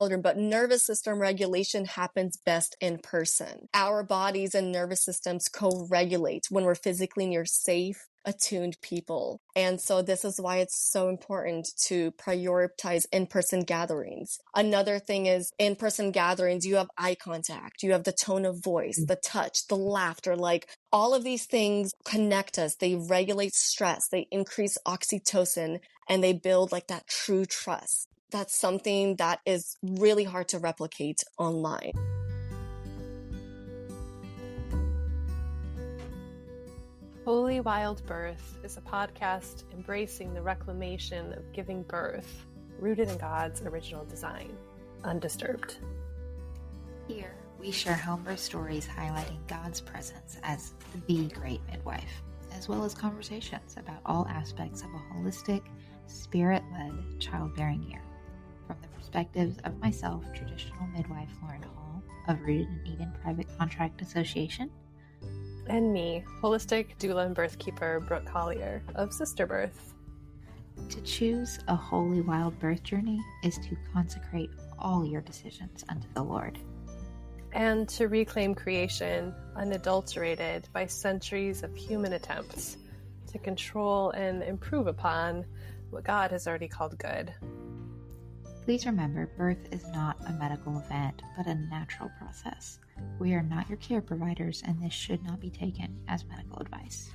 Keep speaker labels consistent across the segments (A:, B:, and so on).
A: children, but nervous system regulation happens best in person. Our bodies and nervous systems co-regulate when we're physically near safe, attuned people. And so this is why it's so important to prioritize in-person gatherings. Another thing is in-person gatherings, you have eye contact, you have the tone of voice, the touch, the laughter, like all of these things connect us. They regulate stress, they increase oxytocin, and they build like that true trust. That's something that is really hard to replicate online.
B: Holy Wild Birth is a podcast embracing the reclamation of giving birth, rooted in God's original design, undisturbed.
C: Here, we share homebirth stories highlighting God's presence as the great midwife, as well as conversations about all aspects of a holistic, spirit-led childbearing year. From the perspectives of myself, traditional midwife Lauren Hall of Rooted in Eden Private Contract Association,
B: and me, holistic doula and birthkeeper Brooke Collier of Sister Birth.
C: To choose a holy wild birth journey is to consecrate all your decisions unto the Lord.
B: And to reclaim creation unadulterated by centuries of human attempts to control and improve upon what God has already called good.
C: Please remember, birth is not a medical event, but a natural process. We are not your care providers, and this should not be taken as medical advice.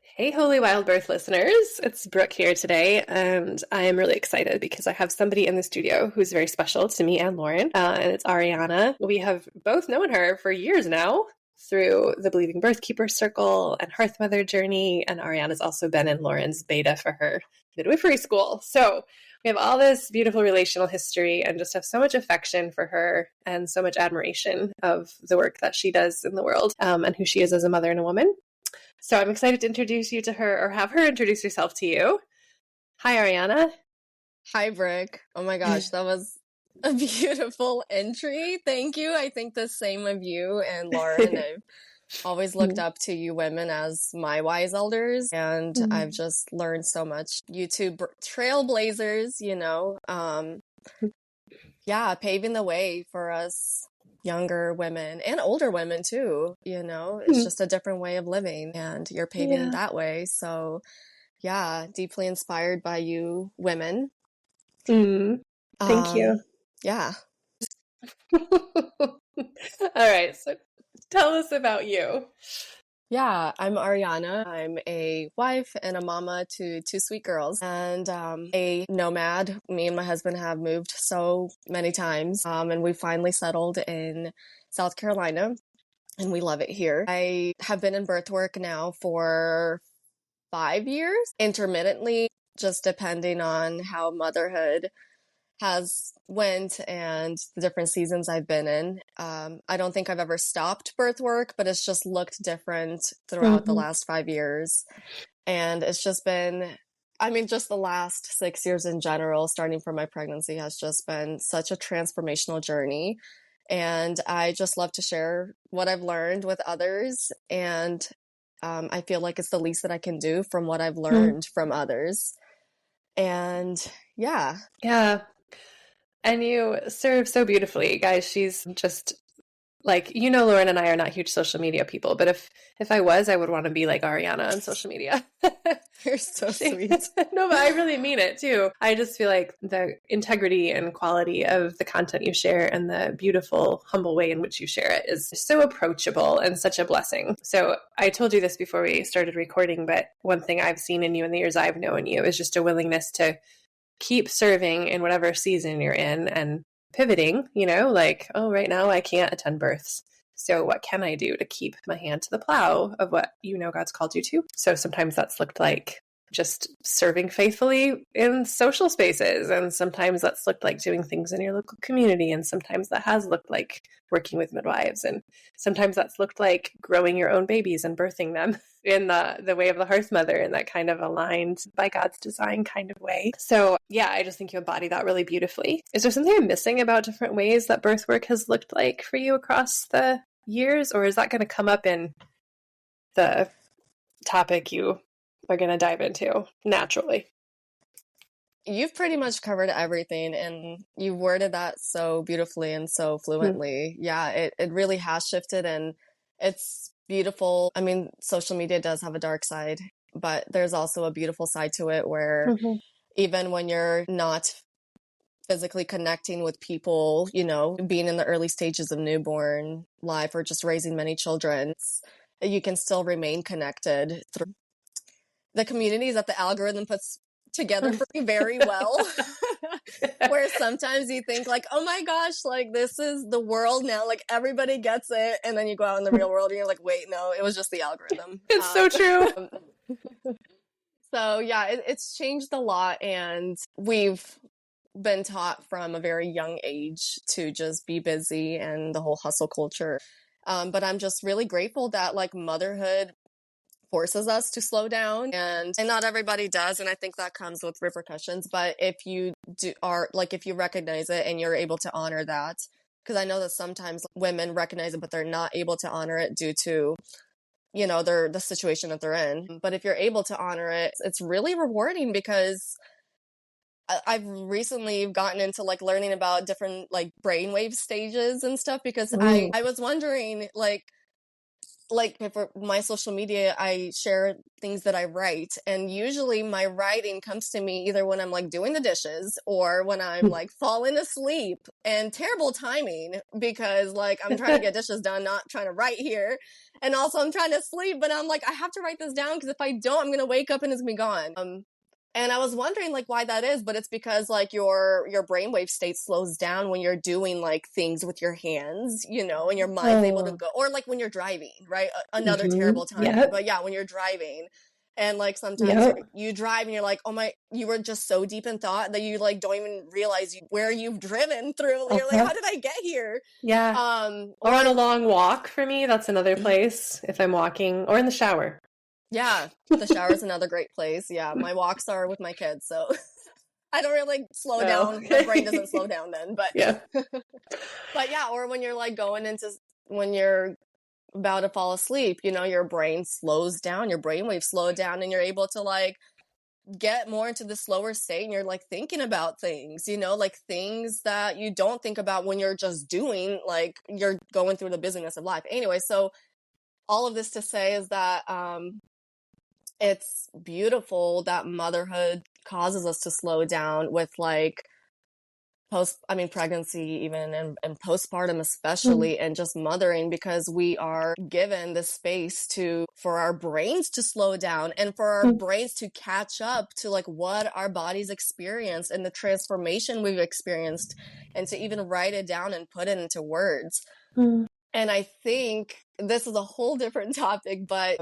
B: Hey, Holy Wild Birth listeners, it's Brooke here today, and I am really excited because I have somebody in the studio who's very special to me and Lauren, and it's Arianna. We have both known her for years now through the Believing Birthkeeper Circle and Hearthmother Journey, and Arianna's also been in Lauren's beta for her midwifery school. So we have all this beautiful relational history and just have so much affection for her and so much admiration of the work that she does in the world and who she is as a mother and a woman. So I'm excited to introduce you to her, or have her introduce herself to you. Hi, Arianna.
A: Hi, Brooke. Oh my gosh, that was a beautiful entry. Thank you. I think the same of you and Lauren. I've always looked up to you women as my wise elders, and I've just learned so much. You two trailblazers, paving the way for us younger women and older women too. It's just a different way of living, and you're paving that way. So deeply inspired by you women.
B: Thank you.
A: Yeah.
B: All right. So tell us about you.
A: Yeah, I'm Arianna. I'm a wife and a mama to two sweet girls, and a nomad. Me and my husband have moved so many times, and we finally settled in South Carolina, and we love it here. I have been in birthwork now for 5 years, intermittently, just depending on how motherhood has went and the different seasons I've been in. I don't think I've ever stopped birth work, but it's just looked different throughout the last 5 years. And it's just been, just the last 6 years in general, starting from my pregnancy, has just been such a transformational journey. And I just love to share what I've learned with others. And I feel like it's the least that I can do from what I've learned from others. And yeah.
B: And you serve so beautifully, guys. She's just like, Lauren and I are not huge social media people, but if I was, I would want to be like Arianna on social media.
A: You're so sweet.
B: No, but I really mean it too. I just feel like the integrity and quality of the content you share and the beautiful, humble way in which you share it is so approachable and such a blessing. So I told you this before we started recording, but one thing I've seen in you in the years I've known you is just a willingness to keep serving in whatever season you're in and pivoting, right now I can't attend births. So what can I do to keep my hand to the plow of what God's called you to? So sometimes that's looked like just serving faithfully in social spaces. And sometimes that's looked like doing things in your local community. And sometimes that has looked like working with midwives. And sometimes that's looked like growing your own babies and birthing them in the way of the Hearthmother, in that kind of aligned by God's design kind of way. So I just think you embody that really beautifully. Is there something I'm missing about different ways that birth work has looked like for you across the years? Or is that going to come up in the topic you are going to dive into naturally.
A: You've pretty much covered everything, and you worded that so beautifully and so fluently. Yeah, it really has shifted, and it's beautiful. I mean, social media does have a dark side, but there's also a beautiful side to it where even when you're not physically connecting with people, you know, being in the early stages of newborn life or just raising many children, you can still remain connected through the communities that the algorithm puts together for you very well. Where sometimes you think like, oh my gosh, like this is the world now, like everybody gets it, and then you go out in the real world and you're like, wait, no, it was just the algorithm.
B: It's so true.
A: So yeah, it's changed a lot, and we've been taught from a very young age to just be busy and the whole hustle culture. But I'm just really grateful that like motherhood forces us to slow down, and not everybody does, and I think that comes with repercussions. But if you if you recognize it and you're able to honor that, because I know that sometimes women recognize it but they're not able to honor it due to, you know, the situation that they're in. But if you're able to honor it, it's really rewarding, because I've recently gotten into like learning about different like brainwave stages and stuff, because I was wondering like for my social media, I share things that I write, and usually my writing comes to me either when I'm like doing the dishes or when I'm like falling asleep, and terrible timing, because like I'm trying to get dishes done, not trying to write here. And also I'm trying to sleep, but I'm like, I have to write this down, because if I don't, I'm going to wake up and it's going to be gone. And I was wondering like why that is, but it's because like your brainwave state slows down when you're doing like things with your hands, you know, and your mind's able to go, or like when you're driving, right? Another terrible time. But yeah, when you're driving, and like sometimes you drive and you're like, oh my, you were just so deep in thought that you like don't even realize where you've driven through. You're like, how did I get here?
B: Yeah. Or on a long walk for me, that's another place if I'm walking, or in the shower.
A: Yeah, the shower is another great place. Yeah, my walks are with my kids, so I don't really slow down. My brain doesn't slow down then, but but yeah, or when you're like when you're about to fall asleep, you know, your brain slows down, your brainwaves slow down, and you're able to like get more into the slower state, and you're like thinking about things, you know, like things that you don't think about when you're just doing, like you're going through the busyness of life. Anyway, so all of this to say is that it's beautiful that motherhood causes us to slow down with like pregnancy even, and postpartum especially, and just mothering, because we are given the space for our brains to slow down and for our brains to catch up to like what our bodies experienced and the transformation we've experienced, and to even write it down and put it into words. And I think this is a whole different topic, but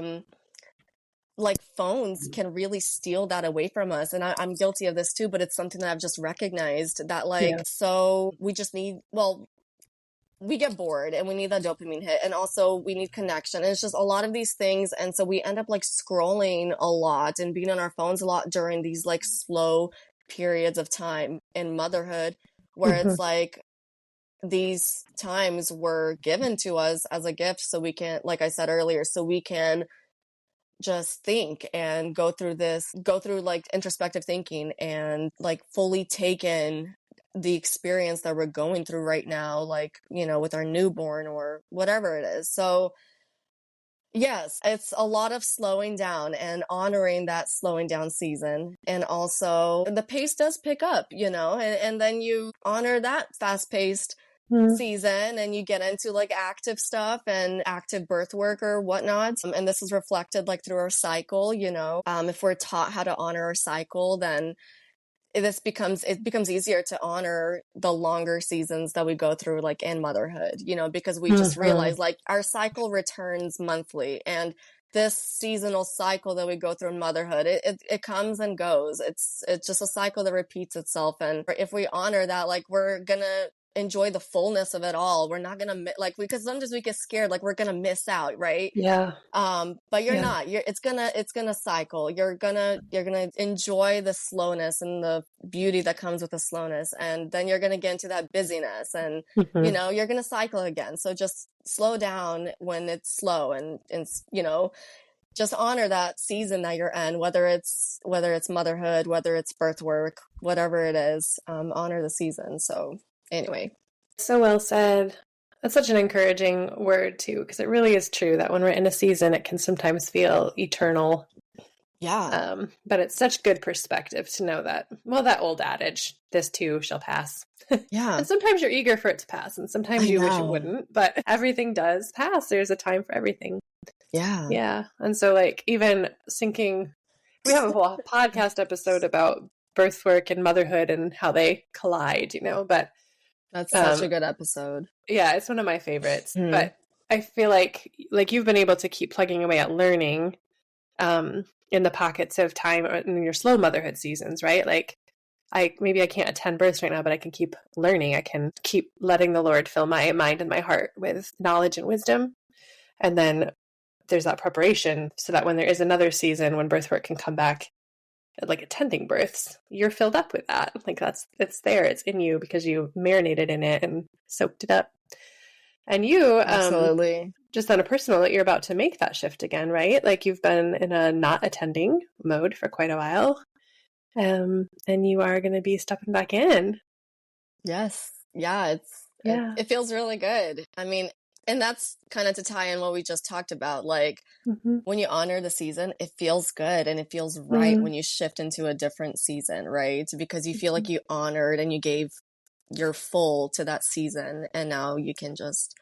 A: like phones can really steal that away from us. And I'm guilty of this too, but it's something that I've just recognized that so we just need, we get bored and we need that dopamine hit, and also we need connection. And it's just a lot of these things. And so we end up like scrolling a lot and being on our phones a lot during these like slow periods of time in motherhood, where it's like these times were given to us as a gift, so we can, like I said earlier, so we can just think and go through like introspective thinking and like fully take in the experience that we're going through right now, like, you know, with our newborn or whatever it is. So yes, it's a lot of slowing down and honoring that slowing down season. And also the pace does pick up, you know, and then you honor that fast paced season, and you get into like active stuff and active birth work or whatnot. And this is reflected like through our cycle, you know. If we're taught how to honor our cycle, then it becomes easier to honor the longer seasons that we go through like in motherhood, you know, because we just realize like our cycle returns monthly, and this seasonal cycle that we go through in motherhood, it comes and goes. It's just a cycle that repeats itself. And if we honor that, like we're gonna enjoy the fullness of it all. We're not going to like, because sometimes we get scared, like we're going to miss out. Right.
B: Yeah.
A: But you're not, it's gonna cycle. You're gonna enjoy the slowness and the beauty that comes with the slowness. And then you're going to get into that busyness and, you know, you're going to cycle again. So just slow down when it's slow and, you know, just honor that season that you're in, whether it's motherhood, whether it's birth work, whatever it is, honor the season. So anyway.
B: So well said. That's such an encouraging word too, because it really is true that when we're in a season, it can sometimes feel eternal.
A: Yeah.
B: But it's such good perspective to know that, well, that old adage, this too shall pass.
A: Yeah.
B: And sometimes you're eager for it to pass, and sometimes you wish it wouldn't, but everything does pass. There's a time for everything.
A: Yeah.
B: Yeah. And so like even syncing, we have a whole podcast episode about birthwork and motherhood and how they collide, you know, but
A: that's such a good episode.
B: Yeah, it's one of my favorites. But I feel like you've been able to keep plugging away at learning in the pockets of time in your slow motherhood seasons, right? Like I can't attend births right now, but I can keep learning. I can keep letting the Lord fill my mind and my heart with knowledge and wisdom. And then there's that preparation so that when there is another season when birthwork can come back, like attending births, you're filled up with that. Like it's there, it's in you because you marinated in it and soaked it up. And you,
A: absolutely,
B: just on a personal note, you're about to make that shift again, right? Like you've been in a not attending mode for quite a while, and you are going to be stepping back in.
A: Yes, yeah, it feels really good. I mean, and that's kind of to tie in what we just talked about. Like when you honor the season, it feels good and it feels right when you shift into a different season, right? Because you feel like you honored and you gave your full to that season, and now you can just,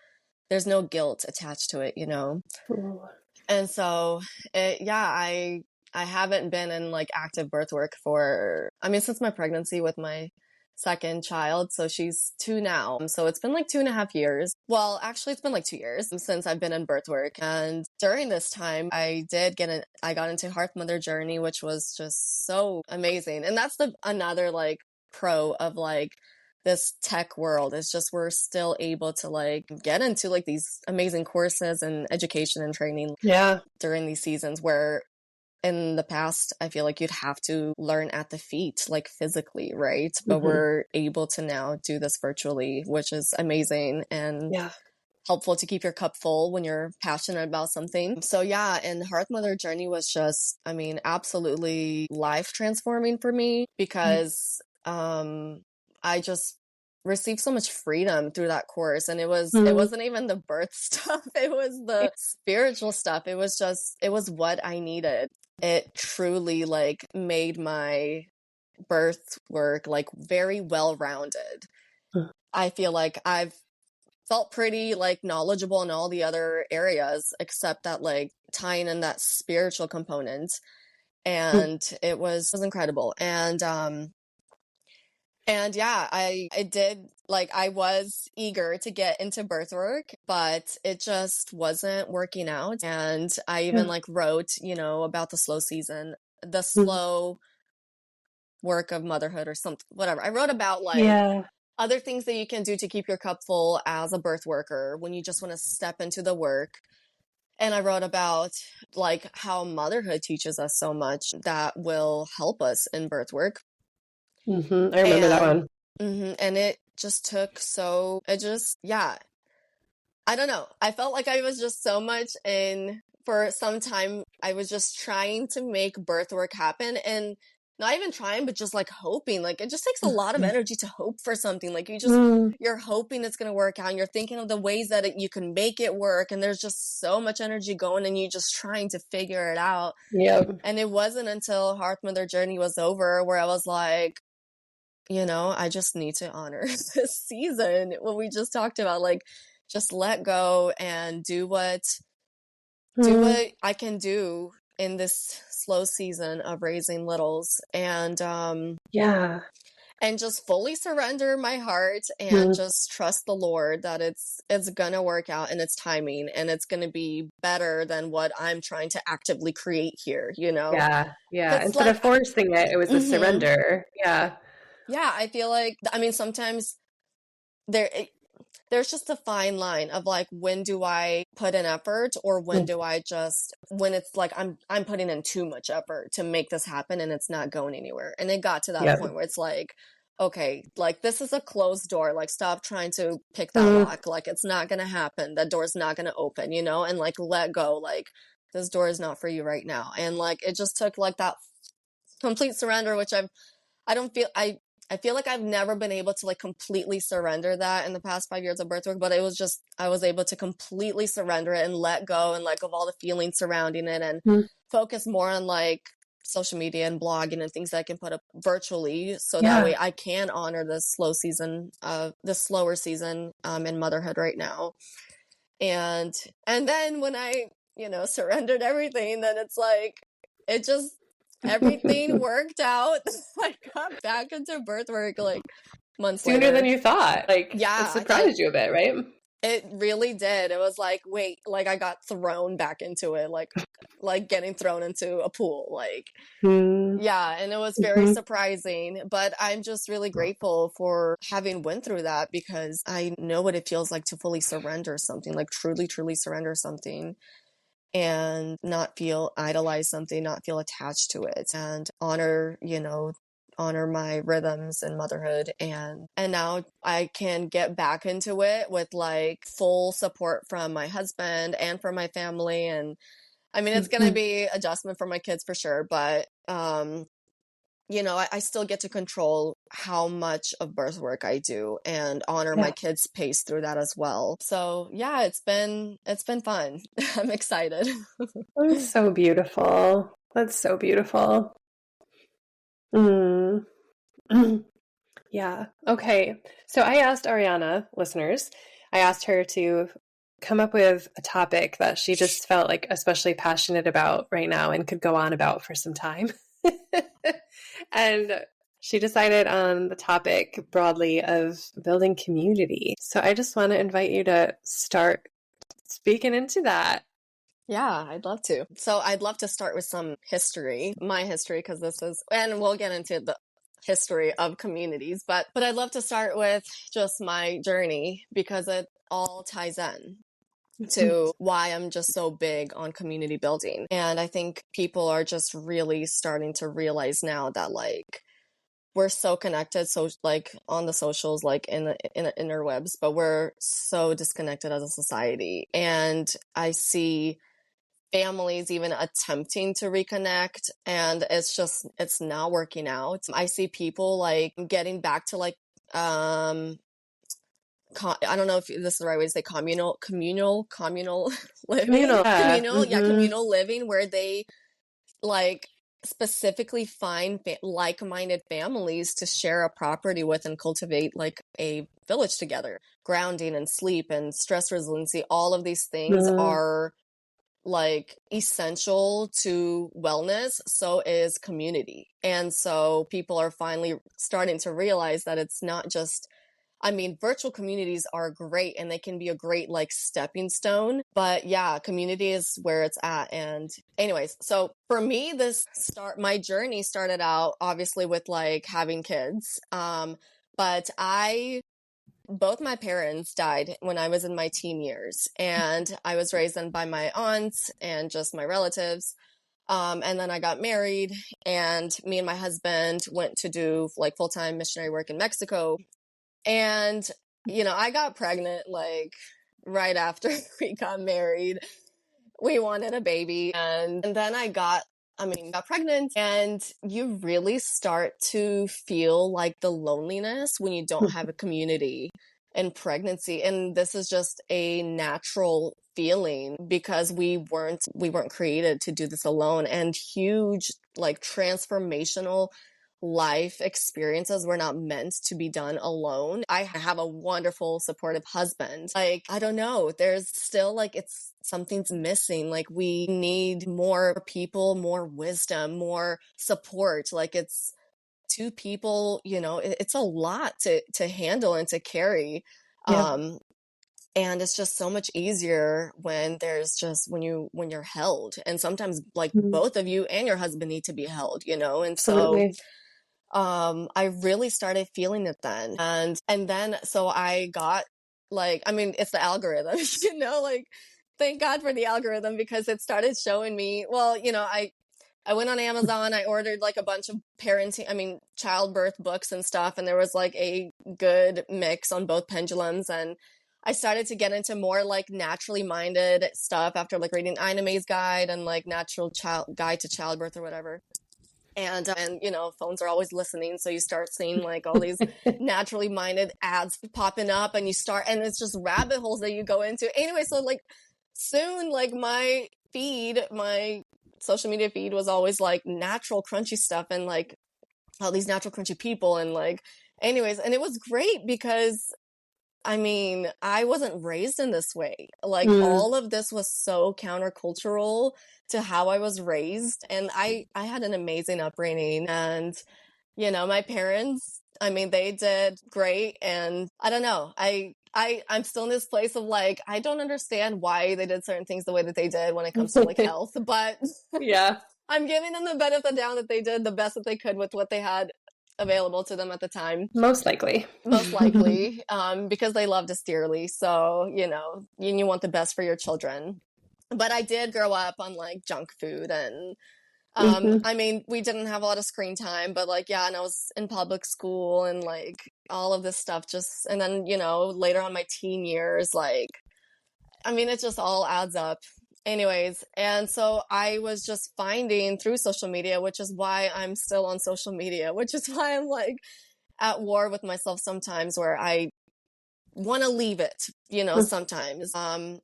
A: there's no guilt attached to it, you know?
B: Ooh.
A: And so I haven't been in like active birth work since my pregnancy with my second child. So she's 2 now. So it's been like 2.5 years. Well, actually it's been like 2 years since I've been in birth work. And during this time I got into Hearthmother Journey, which was just so amazing. And that's another like pro of like this tech world, is just we're still able to like get into like these amazing courses and education and training during these seasons, where in the past I feel like you'd have to learn at the feet, like physically, right? But we're able to now do this virtually, which is amazing and helpful to keep your cup full when you're passionate about something. So and Hearthmother Journey was just, I mean, absolutely life transforming for me, because I just received so much freedom through that course. And it wasn't even the birth stuff. It was the spiritual stuff. It was what I needed. It truly like made my birth work like very well-rounded. I feel like I've felt pretty like knowledgeable in all the other areas, except that like tying in that spiritual component. And it was incredible. And I did, like, I was eager to get into birth work, but it just wasn't working out. And I even like wrote, you know, about the slow season, the slow work of motherhood or something, whatever. I wrote about like other things that you can do to keep your cup full as a birth worker when you just want to step into the work. And I wrote about like how motherhood teaches us so much that will help us in birth work.
B: I remember that one.
A: And it just I don't know. I felt like I was just so much for some time, I was just trying to make birth work happen, and not even trying, but just like hoping. Like it just takes a lot of energy to hope for something. Like you're hoping it's going to work out, and you're thinking of the ways that you can make it work. And there's just so much energy going, and you just trying to figure it out. And it wasn't until Hearthmother Journey was over where I was like, you know, I just need to honor this season. What we just talked about, like, just let go and do what I can do in this slow season of raising littles, and just fully surrender my heart and just trust the Lord that it's gonna work out in its timing, and it's gonna be better than what I'm trying to actively create here, you know?
B: Instead of forcing it was a surrender.
A: I feel like, I mean, sometimes there's just a fine line of like, when do I put in effort, or when do I just, when it's like I'm putting in too much effort to make this happen and it's not going anywhere. And it got to that point where it's like, okay, like this is a closed door, like stop trying to pick that lock, like it's not going to happen, that door's not going to open, you know, and like let go, like this door is not for you right now. And like it just took like that complete surrender, which I feel like I've never been able to like completely surrender that in the past 5 years of birthwork, but it was just, I was able to completely surrender it and let go and let go of all the feelings surrounding it, and focus more on like social media and blogging and things that I can put up virtually, so that way I can honor this slower season in motherhood right now. And then when I, surrendered everything, then it's like, it just, everything worked out. I got back into birthwork like months
B: sooner
A: later.
B: than you thought. Like,
A: yeah,
B: it surprised you a bit, right?
A: It really did. It was like, wait, like I got thrown back into it, like getting thrown into a pool, like, yeah. And it was very surprising, but I'm just really grateful for having went through that, because I know what it feels like to fully surrender something, like truly, truly surrender something, and not feel idolize something, not feel attached to it, and honor my rhythms and motherhood. And now I can get back into it with like full support from my husband and from my family. And I mean, it's going to be adjustment for my kids for sure, but I still get to control how much of birth work I do, and honor my kids' pace through that as well. So yeah, it's been fun. I'm excited.
B: That's so beautiful. That's so beautiful. Yeah. Okay. So I asked Arianna, listeners, I asked her to come up with a topic that she just felt like especially passionate about right now and could go on about for some time. And she decided on the topic broadly of building community. So I just want to invite you to start speaking into that.
A: Yeah, I'd love to. So I'd love to start with some history, my history, because and we'll get into the history of communities, but I'd love to start with just my journey, because it all ties in to why I'm just so big on community building. And I think people are just really starting to realize now that like we're so connected, so like on the socials, like in the interwebs, but we're so disconnected as a society. And I see families even attempting to reconnect, and it's not working out. I see people like getting back to like I don't know if this is the right way to say communal living. Communal living, where they like specifically find like-minded families to share a property with and cultivate like a village together. Grounding and sleep and stress resiliency, all of these things are like essential to wellness. So is community. And so people are finally starting to realize that it's not just, I mean, virtual communities are great and they can be a great like stepping stone, but yeah, community is where it's at. And anyways, so for me, my journey started out obviously with like having kids. But both my parents died when I was in my teen years, and I was raised then by my aunts and just my relatives. And then I got married, and me and my husband went to do like full-time missionary work in Mexico. And, I got pregnant like right after we got married. We wanted a baby. And then got pregnant, and you really start to feel like the loneliness when you don't have a community in pregnancy. And this is just a natural feeling, because we weren't created to do this alone. And huge, like transformational life experiences were not meant to be done alone. I have a wonderful, supportive husband. Like, I don't know, there's still like something's missing. Like, we need more people, more wisdom, more support. Like, it's two people, it's a lot to handle and to carry. And it's just so much easier when when you're held. And sometimes like both of you and your husband need to be held, and
B: Absolutely.
A: so I really started feeling it then. And then, so I got like, I mean, it's the algorithm, like, thank God for the algorithm, because it started showing me, well, I went on Amazon, I ordered like a bunch of childbirth books and stuff. And there was like a good mix on both pendulums. And I started to get into more like naturally minded stuff after like reading Iname's guide and like natural child guide to childbirth or whatever. And phones are always listening. So you start seeing like all these naturally minded ads popping up, and and it's just rabbit holes that you go into. Anyway, so like soon, like my social media feed was always like natural crunchy stuff and like all these natural crunchy people. And like, anyways, and it was great because I wasn't raised in this way. Like all of this was so countercultural to how I was raised. And I had an amazing upbringing, and, my parents, they did great. And I don't know, I'm still in this place of like, I don't understand why they did certain things the way that they did when it comes to like health, but
B: yeah,
A: I'm giving them the benefit of the doubt that they did the best that they could with what they had available to them at the time.
B: Most likely,
A: because they loved us dearly. So, you want the best for your children. But I did grow up on like junk food, and we didn't have a lot of screen time, but like, yeah, and I was in public school and like all of this stuff and then, later on my teen years, like, it just all adds up. Anyways, and so I was just finding through social media, which is why I'm still on social media, which is why I'm like at war with myself sometimes, where I want to leave it, sometimes. And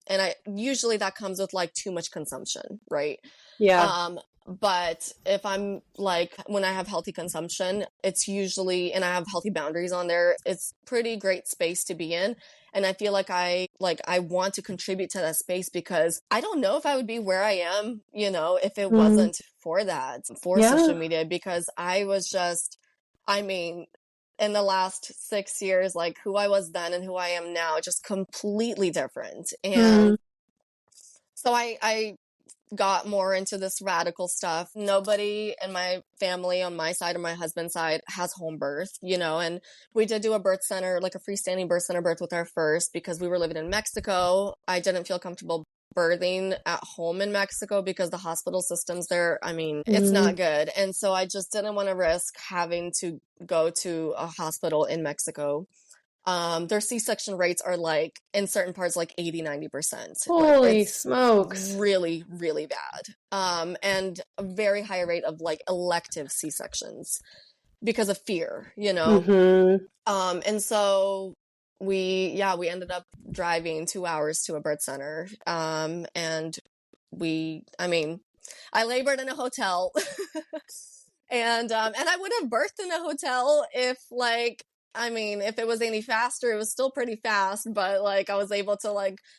A: usually that comes with like too much consumption, right?
B: Yeah.
A: But if I'm like, when I have healthy consumption, it's usually, and I have healthy boundaries on there, it's pretty great space to be in. And I feel like I want to contribute to that space, because I don't know if I would be where I am, if it wasn't for social media, because I was just, in the last 6 years, like who I was then and who I am now, just completely different. And so I got more into this radical stuff. Nobody in my family on my side or my husband's side has home birth, and we did do a birth center, like a freestanding birth center birth with our first, because we were living in Mexico. I didn't feel comfortable birthing at home in Mexico because the hospital systems there, it's not good. And so I just didn't want to risk having to go to a hospital in Mexico. Their C-section rates are like in certain parts, like 80-90%.
B: Holy
A: like,
B: smokes.
A: Really, really bad. And a very high rate of like elective C-sections because of fear, and so we ended up driving 2 hours to a birth center. And I labored in a hotel and I would have birthed in a hotel if if it was any faster. It was still pretty fast, but like I was able to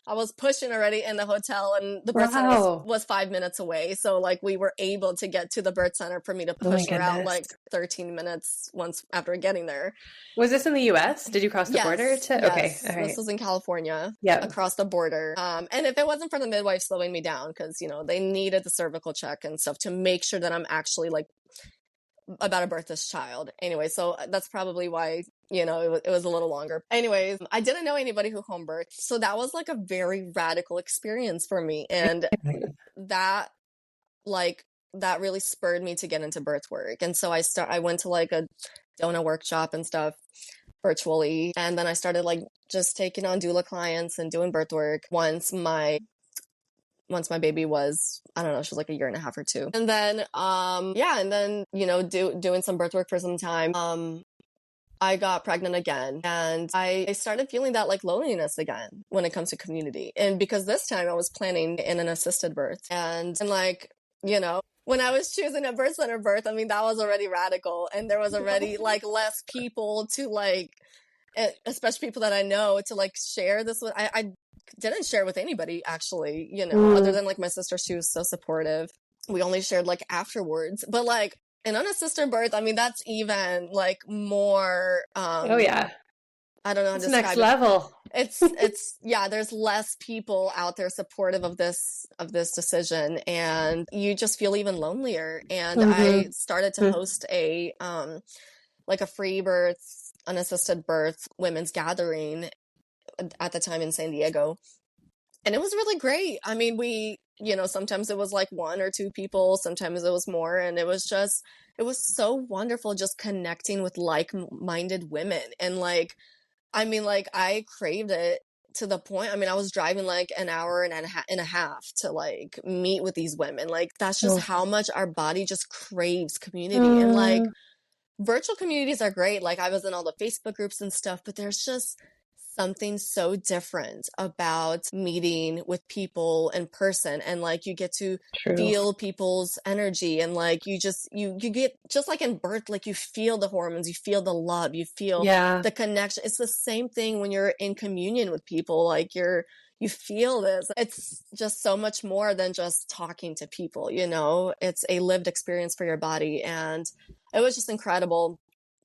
A: I was pushing already in the hotel, and the birth center was 5 minutes away. So like we were able to get to the birth center for me to push her out like 13 minutes once after getting there.
B: Was this in the US? Did you cross the border to?
A: Yes.
B: Okay. All right.
A: This was in California.
B: Yeah.
A: Across the border. And if it wasn't for the midwife slowing me down, because, they needed the cervical check and stuff to make sure that I'm actually about to birth this child. Anyway, so that's probably why, it was a little longer. Anyways, I didn't know anybody who home birthed. So that was like a very radical experience for me. And that really spurred me to get into birth work. And so I went to like a donor workshop and stuff virtually. And then I started just taking on doula clients and doing birth work once my baby was, I don't know, she was like a year and a half or two. And then, doing some birth work for some time. I got pregnant again, and I started feeling that loneliness again when it comes to community. And because this time I was planning in an assisted birth, and when I was choosing a birth center birth, that was already radical, and there was already less people to especially people that I know to share this with. I didn't share with anybody actually, other than my sister. She was so supportive. We only shared afterwards, but an unassisted birth, that's even more
B: oh yeah,
A: I don't know how to
B: describe
A: next
B: it. Level.
A: It's yeah, there's less people out there supportive of this decision, and you just feel even lonelier. And I started to host a like a free birth, unassisted birth women's gathering at the time in San Diego. And it was really great. I mean, sometimes it was like one or two people, sometimes it was more. And it was so wonderful just connecting with like-minded women. And I craved it to the point. I mean, I was driving like an hour and a half to like meet with these women. Like, that's just how much our body just craves community. And like, virtual communities are great. Like, I was in all the Facebook groups and stuff, but there's just something so different about meeting with people in person, and like you get to feel people's energy, and like you get, just like in birth, like you feel the hormones, you feel the love, you feel the connection. It's the same thing when you're in communion with people. Like you feel this. It's just so much more than just talking to people, it's a lived experience for your body. And it was just incredible.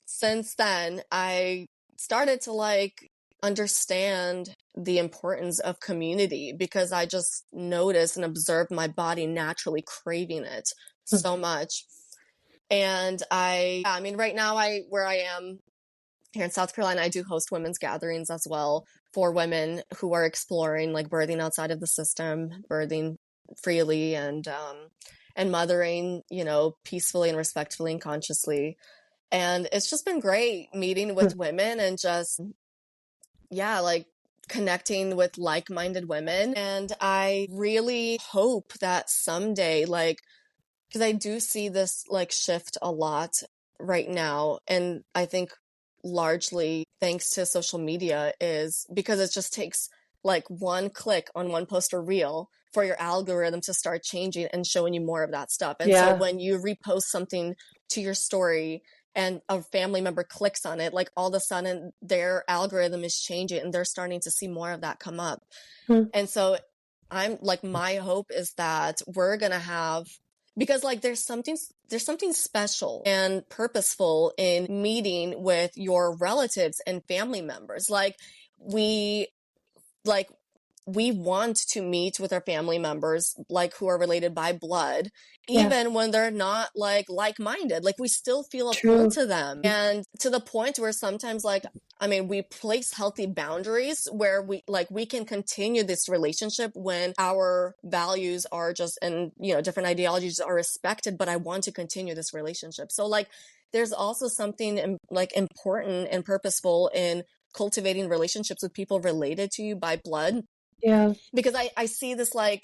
A: Since then, I started to like understand the importance of community, because I just noticed and observed my body naturally craving it so much. And I mean, right now where I am here in South Carolina, I do host women's gatherings as well for women who are exploring like birthing outside of the system, birthing freely, and mothering, peacefully and respectfully and consciously. And it's just been great meeting with women and just, like connecting with like-minded women. And I really hope that someday, like, because I do see this like shift a lot right now. And I think largely thanks to social media, is because it just takes like one click on one post or reel for your algorithm to start changing and showing you more of that stuff. And so when you repost something to your story and a family member clicks on it, like all of a sudden their algorithm is changing and they're starting to see more of that come up. And so I'm like, my hope is that we're going to have, because like there's something special and purposeful in meeting with your relatives and family members. Like we want to meet with our family members, like who are related by blood, even when they're not like-minded, like we still feel a pull to them. And to the point where sometimes, like, I mean, we place healthy boundaries where we can continue this relationship when our values are just, and, different ideologies are respected, but I want to continue this relationship. So like, there's also something like important and purposeful in cultivating relationships with people related to you by blood. Because I see this like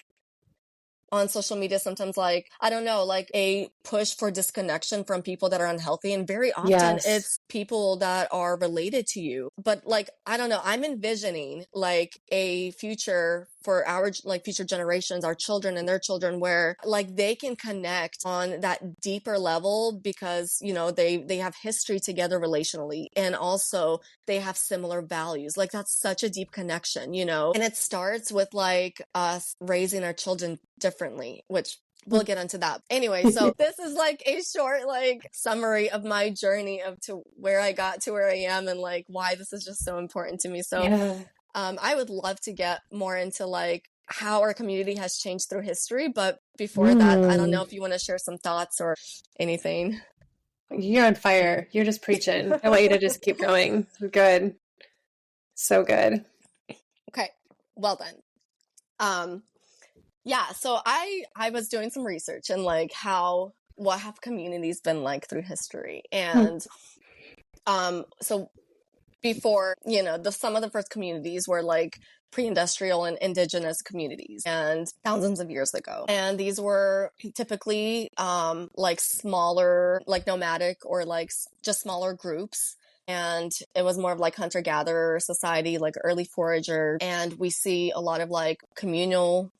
A: on social media sometimes, like, I don't know, like a push for disconnection from people that are unhealthy. And very often it's people that are related to you. But like, I don't know, I'm envisioning like a future for our like future generations, our children and their children, where like they can connect on that deeper level because, they have history together relationally. And also they have similar values. Like that's such a deep connection, and it starts with like us raising our children differently, which we'll get into that. Anyway, so this is like a short like summary of my journey to where I got to where I am and like why this is just so important to me. So I would love to get more into like how our community has changed through history. But before that, I don't know if you want to share some thoughts or anything.
B: You're on fire. You're just preaching. I want you to just keep going. Good. So good.
A: Okay. Well then. So I was doing some research and like what have communities been like through history. And so before, some of the first communities were like pre-industrial and indigenous communities, and thousands of years ago. And these were typically like smaller, like nomadic or like just smaller groups. And it was more of like hunter-gatherer society, like early forager. And we see a lot of like communal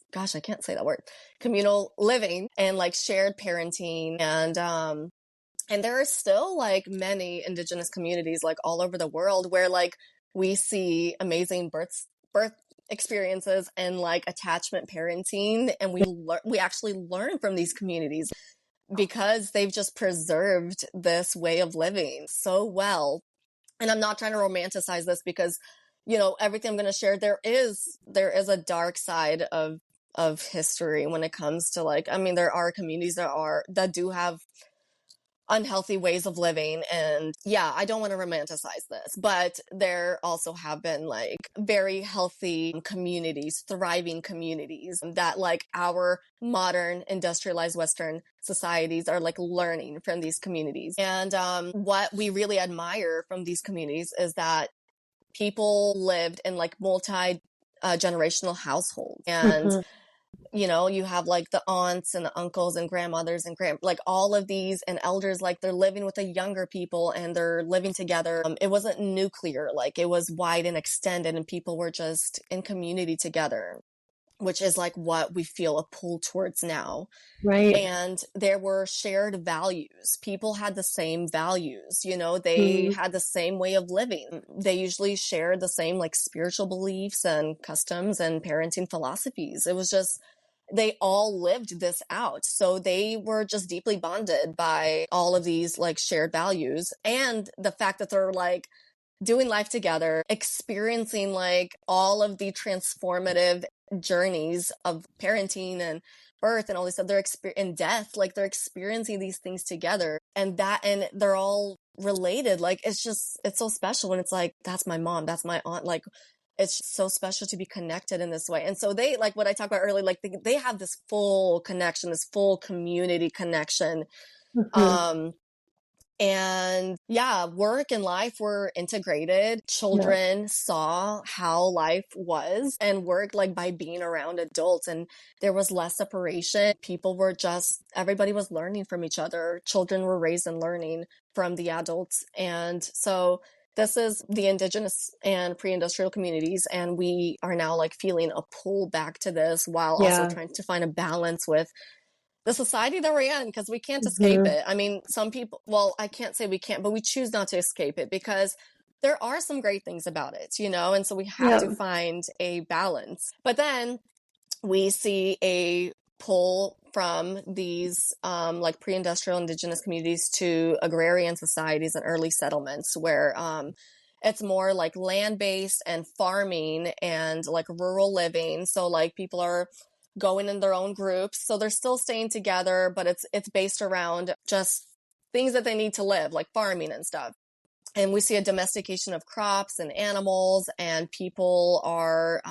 A: living and like shared parenting. And there are still like many indigenous communities like all over the world where like we see amazing birth experiences and like attachment parenting. And we actually learn from these communities because they've just preserved this way of living so well. And I'm not trying to romanticize this because, everything I'm going to share, there is a dark side of history when it comes to like, I mean, there are communities that do have unhealthy ways of living. And yeah, I don't want to romanticize this, but there also have been like very healthy communities, thriving communities that like our modern industrialized Western societies are like learning from these communities. And what we really admire from these communities is that people lived in like multi generational households. And you have like the aunts and the uncles and grandmothers and like all of these and elders, like they're living with the younger people and they're living together. It wasn't nuclear, like it was wide and extended, and people were just in community together, which is like what we feel a pull towards now.
B: Right.
A: And there were shared values. People had the same values, they had the same way of living. They usually shared the same like spiritual beliefs and customs and parenting philosophies. It was just, they all lived this out. So they were just deeply bonded by all of these like shared values. And the fact that they're like doing life together, experiencing like all of the transformative journeys of parenting and birth and all this stuff, in death, like they're experiencing these things together, and they're all related. Like it's so special when it's like, that's my mom, that's my aunt. Like it's so special to be connected in this way. And so they, like what I talked about earlier, like they have this full connection, this full community connection. And yeah, work and life were integrated. Children saw how life was and worked like by being around adults, and there was less separation. Everybody was learning from each other. Children were raised and learning from the adults. And so this is the indigenous and pre-industrial communities. And we are now like feeling a pull back to this while also trying to find a balance with the society that we're in, because we can't escape it. I mean, some people, well, I can't say we can't, but we choose not to escape it because there are some great things about it, and so we have to find a balance. But then we see a pull from these like pre-industrial indigenous communities to agrarian societies and early settlements where it's more like land-based and farming and like rural living. So like people are going in their own groups. So they're still staying together, but it's based around just things that they need to live, like farming and stuff. And we see a domestication of crops and animals, and people are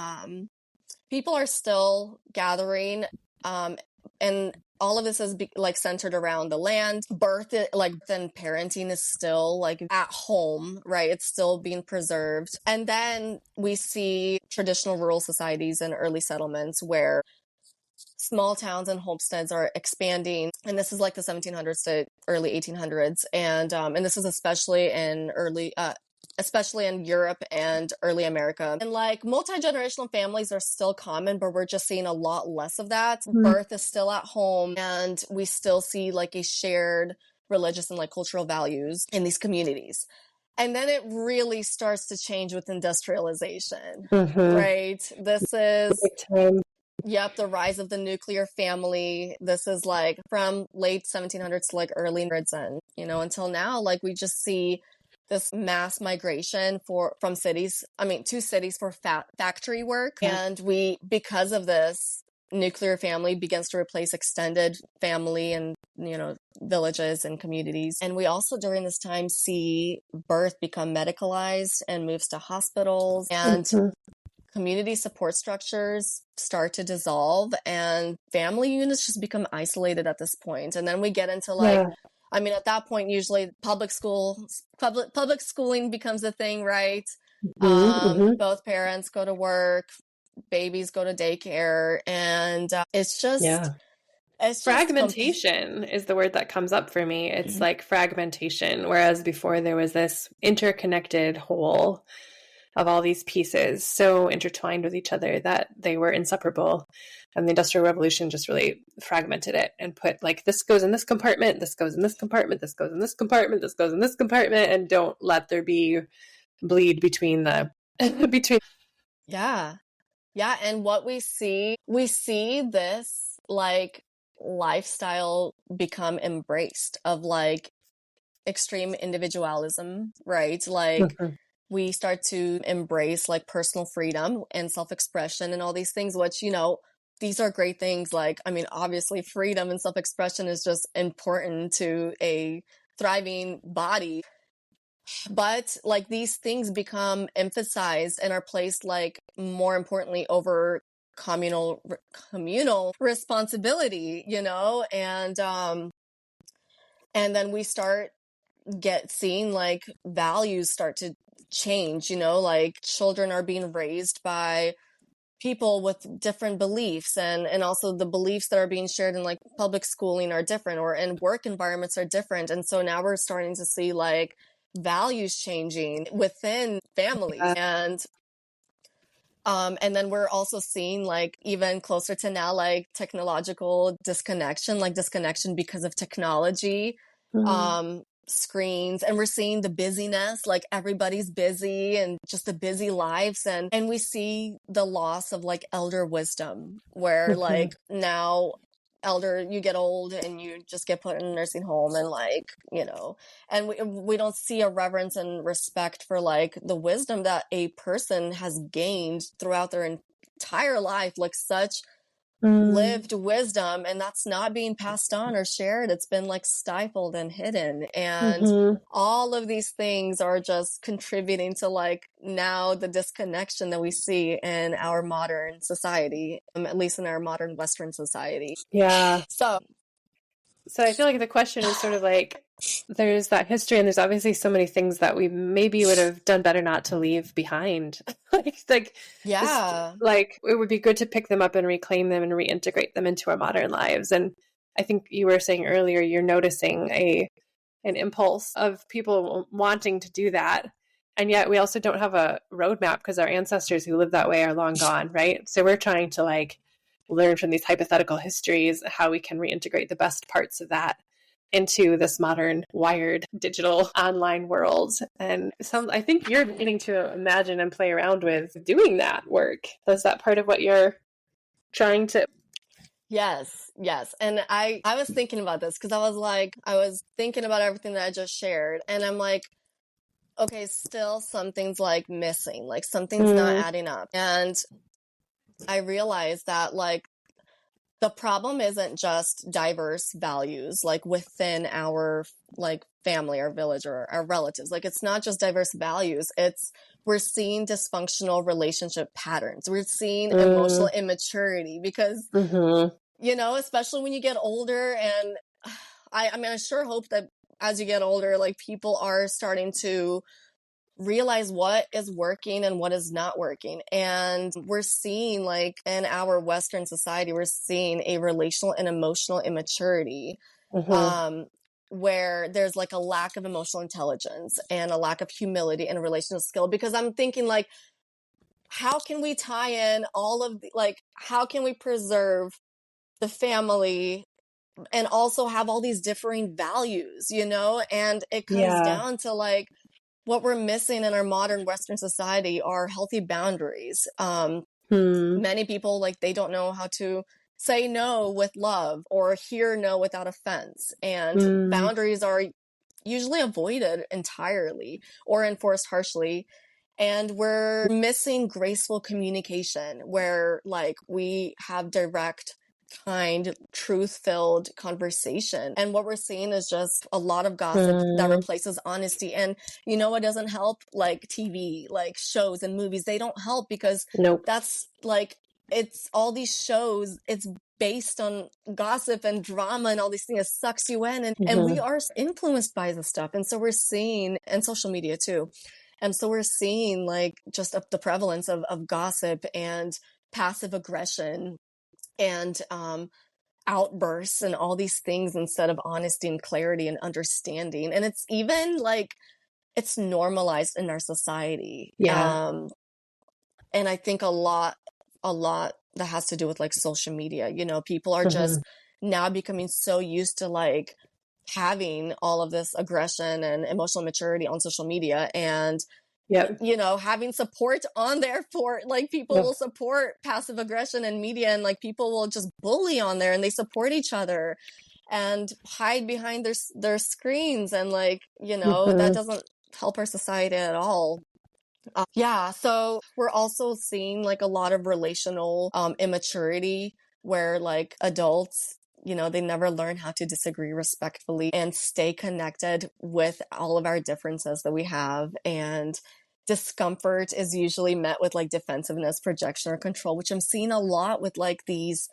A: still gathering. And all of this is like centered around the land. Birth, then parenting is still like at home, right? It's still being preserved. And then we see traditional rural societies and early settlements where small towns and homesteads are expanding, and this is like the 1700s to early 1800s, and this is especially in Europe and early America. And like multi-generational families are still common, but we're just seeing a lot less of that. Birth is still at home, and we still see like a shared religious and like cultural values in these communities. And then it really starts to change with industrialization, right? This is the rise of the nuclear family. This is like from late 1700s to like early 1800s, and until now, like we just see this mass migration from cities, to cities for factory work. And because of this, nuclear family begins to replace extended family and, villages and communities. And we also during this time see birth become medicalized and moves to hospitals, and community support structures start to dissolve, and family units just become isolated at this point. And then we get into at that point, usually public schooling becomes a thing, right? Both parents go to work, babies go to daycare, and it's just it's
B: fragmentation is the word that comes up for me. It's like fragmentation, whereas before there was this interconnected whole of all these pieces so intertwined with each other that they were inseparable. And the Industrial Revolution just really fragmented it and put like, this goes in this compartment, this goes in this compartment, this goes in this compartment, this goes in this compartment, and don't let there be bleed between between.
A: Yeah. And what we see this like lifestyle become embraced of like extreme individualism, right? Like we start to embrace like personal freedom and self-expression and all these things, which, these are great things. Like, obviously freedom and self-expression is just important to a thriving body. But like these things become emphasized and are placed like more importantly over communal responsibility, you know, and then we start seeing like values start to change, you know, like children are being raised by people with different beliefs, and also the beliefs that are being shared in like public schooling are different, or in work environments are different. And so now we're starting to see like values changing within families. And then we're also seeing like even closer to now, like technological disconnection because of technology, screens, and we're seeing the busyness, like everybody's busy and just the busy lives. And we see the loss of like elder wisdom, where like now you get old and you just get put in a nursing home, and like, you know, and we don't see a reverence and respect for like the wisdom that a person has gained throughout their entire life, like such lived wisdom, and that's not being passed on or shared. It's been like stifled and hidden, and all of these things are just contributing to like now the disconnection that we see in our modern society, at least in our modern Western society.
B: Yeah. So I feel like the question is sort of like, there's that history, and there's obviously so many things that we maybe would have done better not to leave behind.
A: Yeah.
B: Like it would be good to pick them up and reclaim them and reintegrate them into our modern lives. And I think you were saying earlier, you're noticing an impulse of people wanting to do that. And yet we also don't have a roadmap because our ancestors who lived that way are long gone, right? So we're trying to like learn from these hypothetical histories how we can reintegrate the best parts of that into this modern, wired, digital, online world. And I think you're beginning to imagine and play around with doing that work. Is that part of what you're trying to?
A: Yes. And I was thinking about this because I was thinking about everything that I just shared, and I'm like, okay, still something's like missing, like something's not adding up. And I realized that like the problem isn't just diverse values like within our like family or village or our relatives. Like it's not just diverse values. We're seeing dysfunctional relationship patterns. We're seeing emotional immaturity because, you know, especially when you get older. And I mean, I sure hope that as you get older, like people are starting to realize what is working and what is not working. And we're seeing like in our Western society, we're seeing a relational and emotional immaturity, where there's like a lack of emotional intelligence and a lack of humility and relational skill. Because I'm thinking like, how can we tie in all of like, how can we preserve the family and also have all these differing values, you know? And it comes down to like, what we're missing in our modern Western society are healthy boundaries. Many people, like, they don't know how to say no with love or hear no without offense. And boundaries are usually avoided entirely or enforced harshly. And we're missing graceful communication where, like, we have direct, kind, truth-filled conversation. And what we're seeing is just a lot of gossip that replaces honesty. And you know what doesn't help? Like TV, like shows and movies, they don't help because that's like, it's all these shows, it's based on gossip and drama and all these things. It sucks you in. And we are influenced by this stuff. And so we're seeing, and social media too. And so we're seeing like just the prevalence of gossip and passive aggression and outbursts and all these things instead of honesty and clarity and understanding. And it's even like it's normalized in our society. And I think a lot that has to do with like social media. You know, people are just now becoming so used to like having all of this aggression and emotional maturity on social media, and you know, having support on there for like people will support passive aggression in media, and like people will just bully on there and they support each other and hide behind their screens, and like, you know, that doesn't help our society at all. So we're also seeing like a lot of relational immaturity where like adults they never learn how to disagree respectfully and stay connected with all of our differences that we have. And discomfort is usually met with like defensiveness, projection, or control, which I'm seeing a lot with like these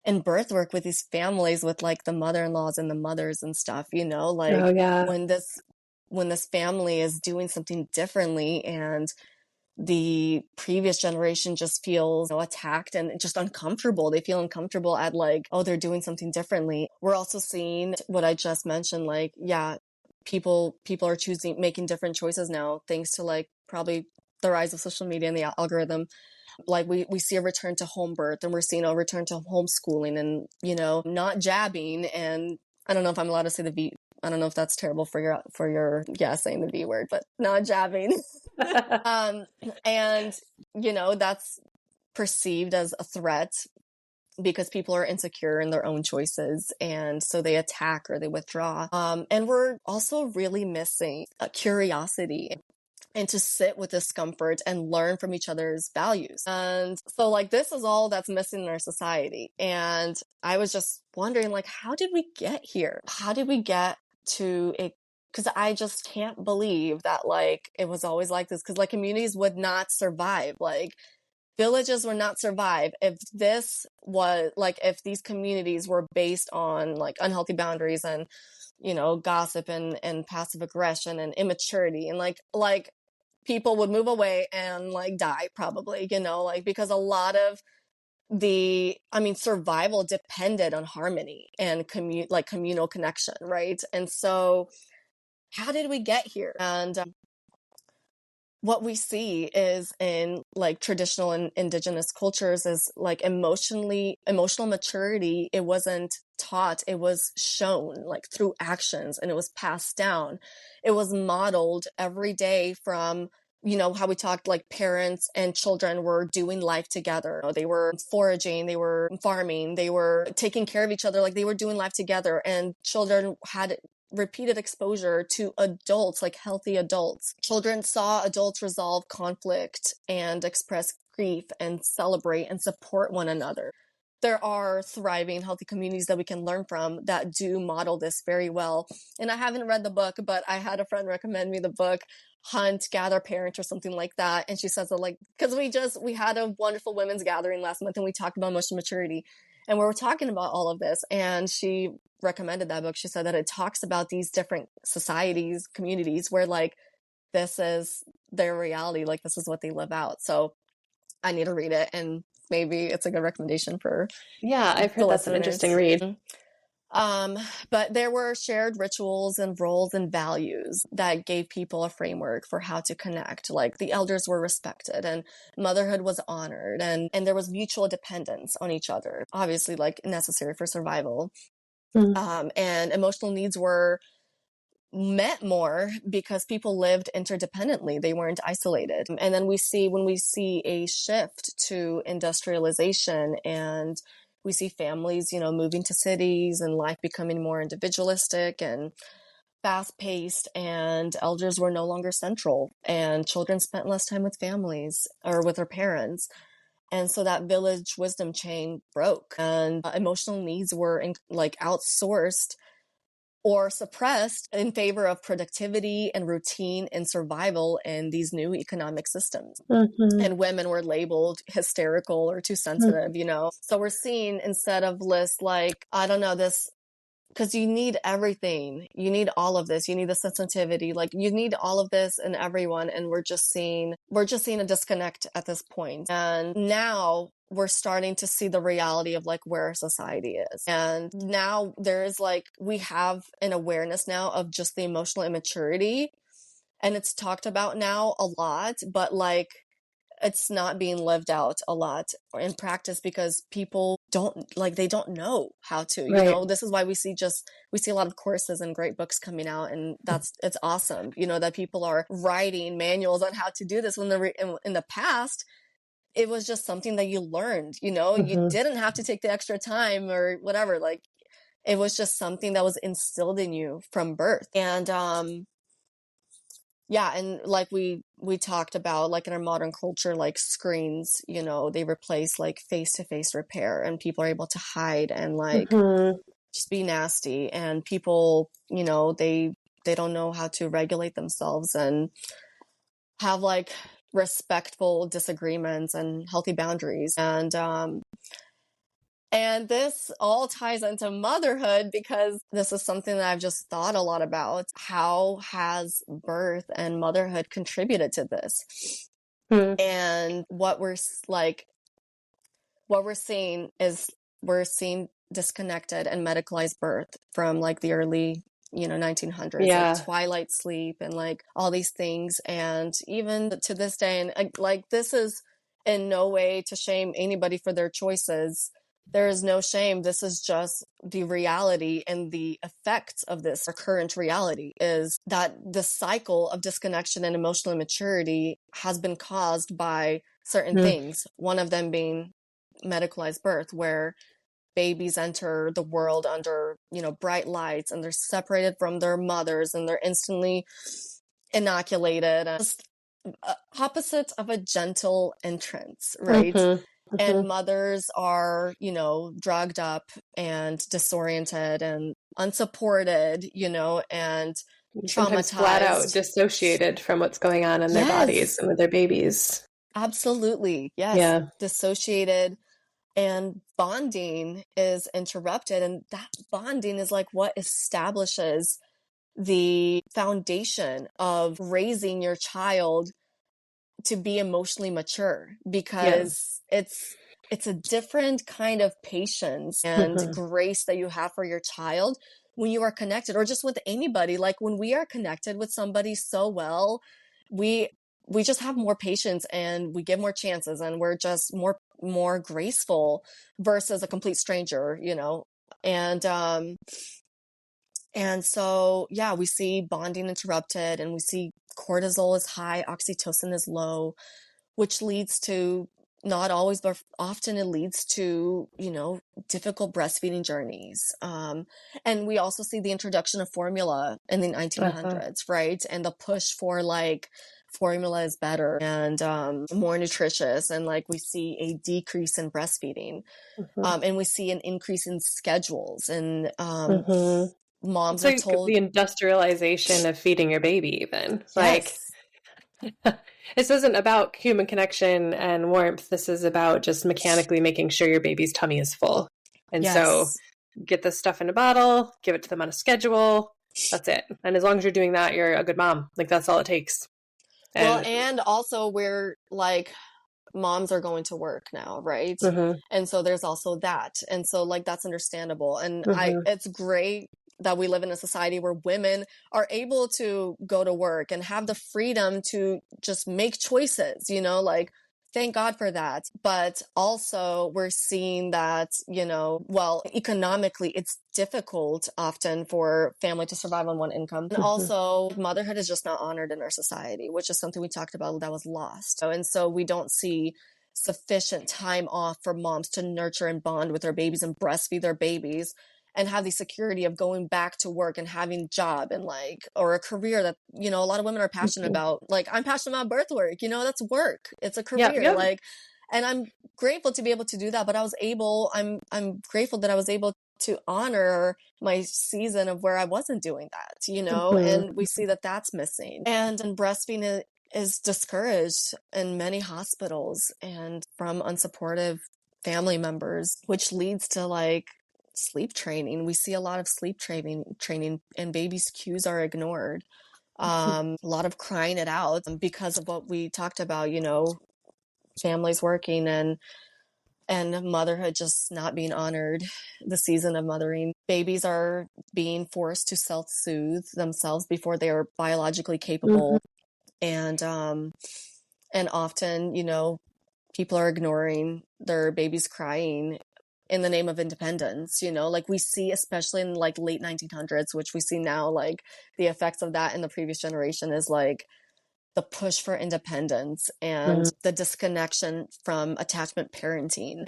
A: in birth work with these families with like the mother-in-laws and the mothers and stuff, like
B: Oh, yeah.
A: when this family is doing something differently and the previous generation just feels attacked and just uncomfortable. They feel uncomfortable at like, oh, they're doing something differently. We're also seeing what I just mentioned, like, yeah, people are making different choices now, thanks to like probably the rise of social media and the algorithm. Like we see a return to home birth, and we're seeing a return to homeschooling and, not jabbing. And I don't know if I'm allowed to say the V. I don't know if that's terrible for your saying the V word, but not jabbing. And, that's perceived as a threat because people are insecure in their own choices. And so they attack or they withdraw. And we're also really missing a curiosity and to sit with discomfort and learn from each other's values. And so like, this is all that's missing in our society. And I was just wondering, like, how did we get here? How did we get to a, because I just can't believe that like it was always like this, because like communities would not survive, like villages would not survive if this was like, if these communities were based on like unhealthy boundaries and gossip and passive aggression and immaturity, and like people would move away and like die probably, like because a lot of survival depended on harmony and communal connection, right? And so how did we get here? And what we see is in like traditional and indigenous cultures is like emotional maturity. It wasn't taught, it was shown like through actions, and it was passed down. It was modeled every day from how we talked, like parents and children were doing life together. They were foraging, they were farming, they were taking care of each other, like they were doing life together. And children had repeated exposure to adults, like healthy adults. Children saw adults resolve conflict and express grief and celebrate and support one another. There are thriving, healthy communities that we can learn from that do model this very well. And I haven't read the book, but I had a friend recommend me the book Hunt, Gather, Parent, or something like that. And she says that like, because we had a wonderful women's gathering last month and we talked about emotional maturity. And we were talking about all of this, and she recommended that book. She said that it talks about these different societies, communities where like this is their reality, like this is what they live out. So I need to read it, and maybe it's a good recommendation for
B: I've heard that's an interesting read.
A: But there were shared rituals and roles and values that gave people a framework for how to connect. Like the elders were respected and motherhood was honored, and there was mutual dependence on each other, obviously like necessary for survival. And emotional needs were met more because people lived interdependently. They weren't isolated. And then when we see a shift to industrialization and we see families, moving to cities and life becoming more individualistic and fast-paced, and elders were no longer central, and children spent less time with families or with their parents. And so that village wisdom chain broke, and emotional needs were outsourced or suppressed in favor of productivity and routine and survival in these new economic systems. And women were labeled hysterical or too sensitive, So we're seeing, instead of lists like, I don't know, this, because you need everything. You need all of this. You need the sensitivity. Like you need all of this in everyone. And we're just seeing a disconnect at this point. And now we're starting to see the reality of like where our society is. And now there is like, we have an awareness now of just the emotional immaturity. And it's talked about now a lot, but like, it's not being lived out a lot in practice because people they don't know how to,
B: Right.
A: This is why we see a lot of courses and great books coming out, and it's awesome, that people are writing manuals on how to do this when in the past, it was just something that you learned, you didn't have to take the extra time or whatever. Like it was just something that was instilled in you from birth. And, yeah, and like we talked about, like in our modern culture, like screens, they replace like face-to-face repair, and people are able to hide and like just be nasty, and people, you know, they don't know how to regulate themselves and have like respectful disagreements and healthy boundaries. And this all ties into motherhood, because this is something that I've just thought a lot about. How has birth and motherhood contributed to this?
B: Mm.
A: And what we're seeing is we're seeing disconnected and medicalized birth from like the early, you know, 1900s,
B: Yeah.
A: like twilight sleep and like all these things. And even to this day, and like this is in no way to shame anybody for their choices. There is no shame. This is just the reality, and the effects of this, our current reality, is that the cycle of disconnection and emotional immaturity has been caused by certain things. One of them being medicalized birth, where babies enter the world under, you know, bright lights, and they're separated from their mothers, and they're instantly inoculated. Just opposite of a gentle entrance, right? And mothers are, you know, drugged up and disoriented and unsupported, you know, and
B: Sometimes flat out
A: traumatized.
B: dissociated from what's going on in their bodies and with their babies.
A: Absolutely. Yes.
B: Yeah.
A: Dissociated, and bonding is interrupted. And that bonding is like what establishes the foundation of raising your child to be emotionally mature, because it's a different kind of patience and grace that you have for your child when you are connected, or just with anybody. Like when we are connected with somebody so well, we just have more patience, and we give more chances, and we're just more graceful versus a complete stranger, you know. And so, yeah, we see bonding interrupted, and we see cortisol is high, oxytocin is low, which leads to, not always, but often it leads to, you know, difficult breastfeeding journeys. And we also see the introduction of formula in the 1900s, right? And the push for like formula is better and more nutritious. And like we see a decrease in breastfeeding. And we see an increase in schedules, and moms
B: It's
A: are
B: like
A: told,
B: the industrialization of feeding your baby, even. Like,
A: yes,
B: this isn't about human connection and warmth. This is about just mechanically making sure your baby's tummy is full. And so
A: yes,
B: get this stuff in a bottle, give it to them on a schedule. That's it. And as long as you're doing that, you're a good mom. Like, that's all it takes.
A: well,
B: And
A: and also we're like, moms are going to work now, right? And so there's also that. And so like that's understandable. And it's great that we live in a society where women are able to go to work and have the freedom to just make choices, you know, like thank God for that. But also we're seeing that, you know, well, economically it's difficult often for family to survive on one income. And also motherhood is just not honored in our society, which is something we talked about that was lost. And so we don't see sufficient time off for moms to nurture and bond with their babies and breastfeed their babies and have the security of going back to work and having a job and like, or a career that, you know, a lot of women are passionate about. Like I'm passionate about birthwork, you know, that's work. It's a career. Like, and I'm grateful to be able to do that, but I'm grateful that I was able to honor my season of where I wasn't doing that, you know, and we see that that's missing. And breastfeeding is discouraged in many hospitals and from unsupportive family members, which leads to like sleep training. We see a lot of sleep training, and babies' cues are ignored. A lot of crying it out because of what we talked about, you know, families working and motherhood just not being honored, the season of mothering. Babies are being forced to self-soothe themselves before they are biologically capable. And often, you know, people are ignoring their babies crying in the name of independence, you know, like we see, especially in like late 1900s, which we see now, like the effects of that in the previous generation is like the push for independence and the disconnection from attachment parenting.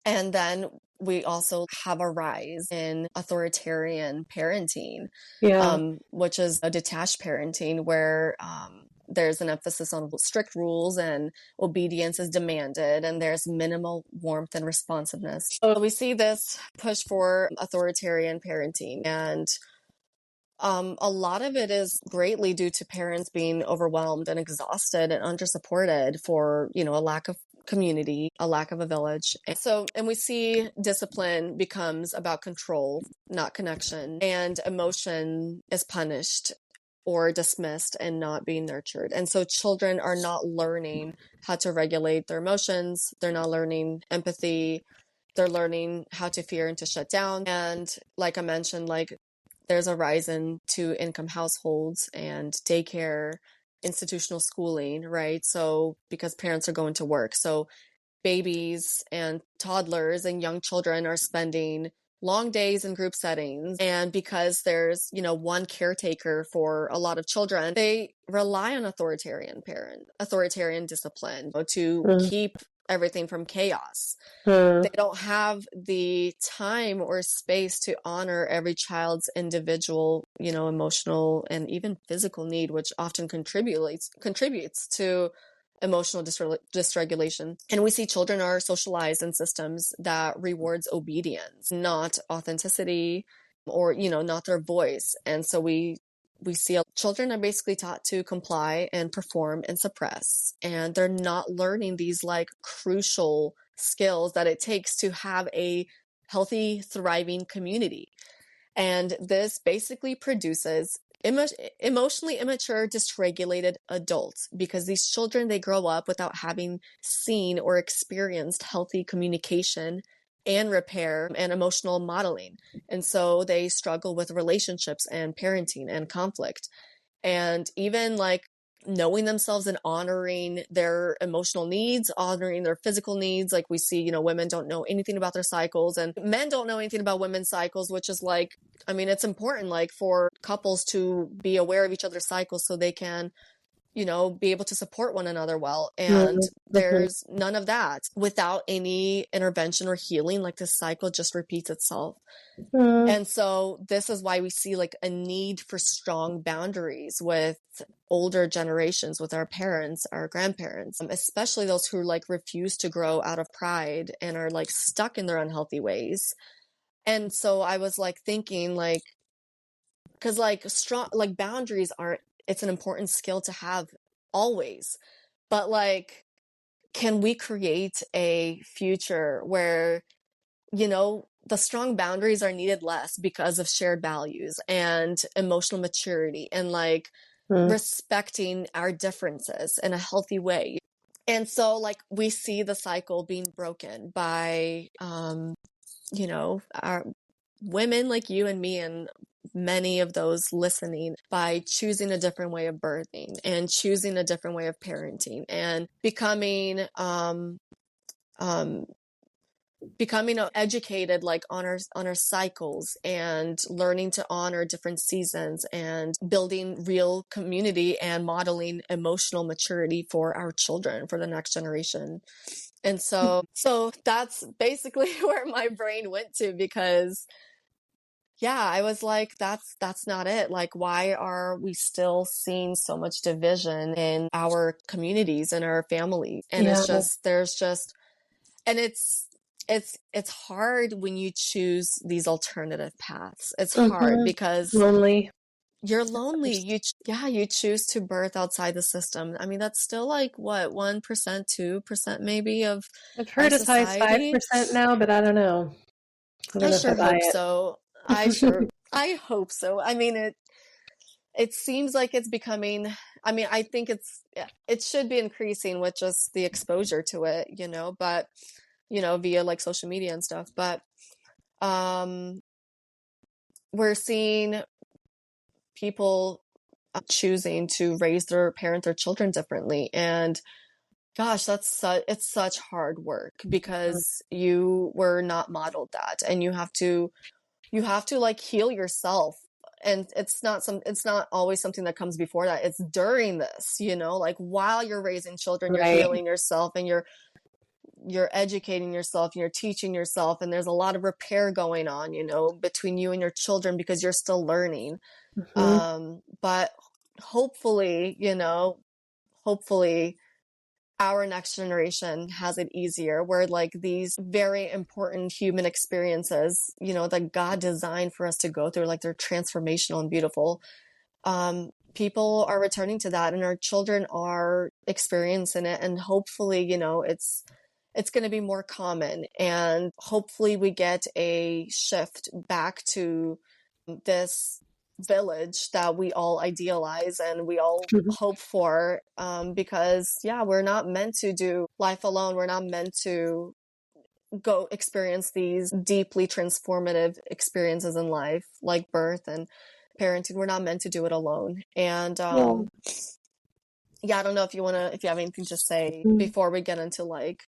A: And then we also have a rise in authoritarian parenting, which is a detached parenting where there's an emphasis on strict rules and obedience is demanded, and there's minimal warmth and responsiveness. So we see this push for authoritarian parenting, and a lot of it is greatly due to parents being overwhelmed and exhausted and undersupported for, a lack of community, a lack of a village. And we see discipline becomes about control, not connection, and emotion is punished or dismissed and not being nurtured. And so children are not learning how to regulate their emotions. They're not learning empathy. They're learning how to fear and to shut down. And like I mentioned, there's a rise in two-income households and daycare, institutional schooling, right? So because parents are going to work. So babies and toddlers and young children are spending long days in group settings. And because there's, one caretaker for a lot of children, they rely on authoritarian discipline to keep everything from chaos. They don't have the time or space to honor every child's individual, emotional and even physical need, which often contributes to emotional dysregulation. And we see children are socialized in systems that rewards obedience, not authenticity or, not their voice. And so we see children are basically taught to comply and perform and suppress, and they're not learning these crucial skills that it takes to have a healthy, thriving community. And this basically produces emotionally immature, dysregulated adults, because these children, they grow up without having seen or experienced healthy communication and repair and emotional modeling. And so they struggle with relationships and parenting and conflict. And even knowing themselves and honoring their emotional needs, honoring their physical needs. Like we see, women don't know anything about their cycles and men don't know anything about women's cycles, which is it's important for couples to be aware of each other's cycles so they can be able to support one another well. And there's none of that without any intervention or healing. This cycle just repeats itself. And so this is why we see a need for strong boundaries with older generations, with our parents, our grandparents, especially those who refuse to grow out of pride and are stuck in their unhealthy ways. And so I was thinking because strong boundaries aren't, it's an important skill to have always, but can we create a future where the strong boundaries are needed less because of shared values and emotional maturity and respecting our differences in a healthy way? And so we see the cycle being broken by our women like you and me and many of those listening, by choosing a different way of birthing and choosing a different way of parenting and becoming educated on our cycles and learning to honor different seasons and building real community and modeling emotional maturity for our children, for the next generation. And so that's basically where my brain went to, because I was that's not it. Why are we still seeing so much division in our communities and our families? And it's hard when you choose these alternative paths. It's hard because you're lonely. You choose to birth outside the system. I mean, that's still what, 1%, 2% maybe of
B: I've heard as high as 5% now, but I don't know.
A: I sure hope so. I hope so. I mean, it seems like it's becoming, I think it should be increasing with just the exposure to it, but, via social media and stuff. But we're seeing people choosing to parent their children differently. And gosh, it's such hard work because you were not modeled that, and you have to heal yourself. And it's not always something that comes before that. It's during this, while you're raising children, you're healing yourself and you're educating yourself and you're teaching yourself. And there's a lot of repair going on, between you and your children, because you're still learning. But hopefully, hopefully our next generation has it easier, where like these very important human experiences, that God designed for us to go through, like they're transformational and beautiful. People are returning to that, and our children are experiencing it, and hopefully, it's going to be more common, and hopefully we get a shift back to this village that we all idealize and we all hope for, because we're not meant to do life alone. We're not meant to go experience these deeply transformative experiences in life, like birth and parenting. We're not meant to do it alone. And I don't know if you have anything to say before we get into like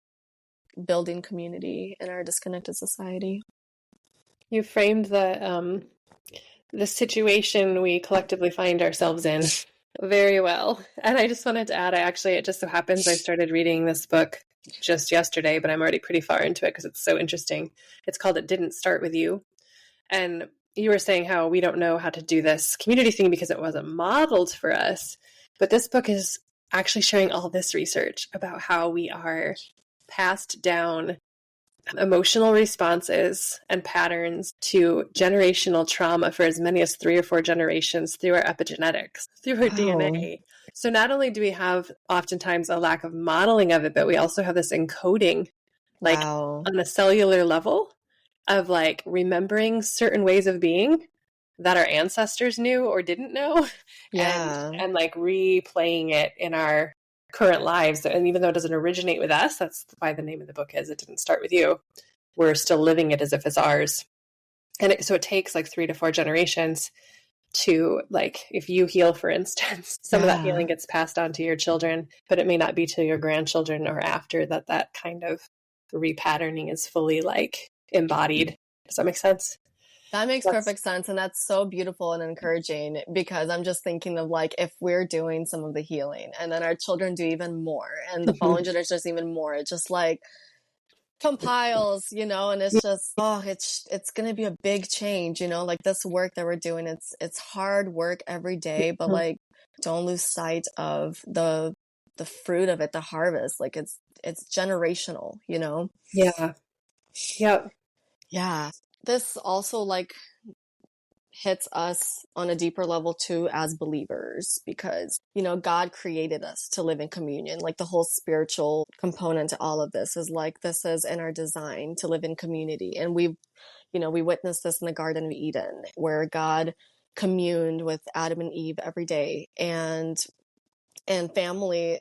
A: building community in our disconnected society.
B: You framed the situation we collectively find ourselves in very well. And I just wanted to add, it just so happens I started reading this book just yesterday, but I'm already pretty far into it because it's so interesting. It's called It Didn't Start With You. And you were saying how we don't know how to do this community thing because it wasn't modeled for us. But this book is actually sharing all this research about how we are passed down emotional responses and patterns to generational trauma for as many as 3 or 4 generations through our epigenetics, through our DNA. So not only do we have oftentimes a lack of modeling of it, but we also have this encoding, like on a cellular level, of like remembering certain ways of being that our ancestors knew or didn't know, and like replaying it in our current lives. And even though it doesn't originate with us, that's why the name of the book is It Didn't Start With You. We're still living it as if it's ours. And so it takes like 3 to 4 generations to, like, if you heal, for instance, some of that healing gets passed on to your children, but it may not be to your grandchildren or after that kind of repatterning is fully like embodied. Does that make sense?
A: That makes perfect sense. And that's so beautiful and encouraging, because I'm just thinking of like, if we're doing some of the healing and then our children do even more and the following generation does even more, it just like compiles, and it's just, it's going to be a big change, like this work that we're doing. It's hard work every day, but like, don't lose sight of the fruit of it, the harvest. Like it's generational,
B: Yeah. Yep.
A: Yeah. This also like hits us on a deeper level too as believers, because God created us to live in communion. Like the whole spiritual component to all of this is like, this is in our design to live in community. And we witnessed this in the Garden of Eden, where God communed with Adam and Eve every day. And family,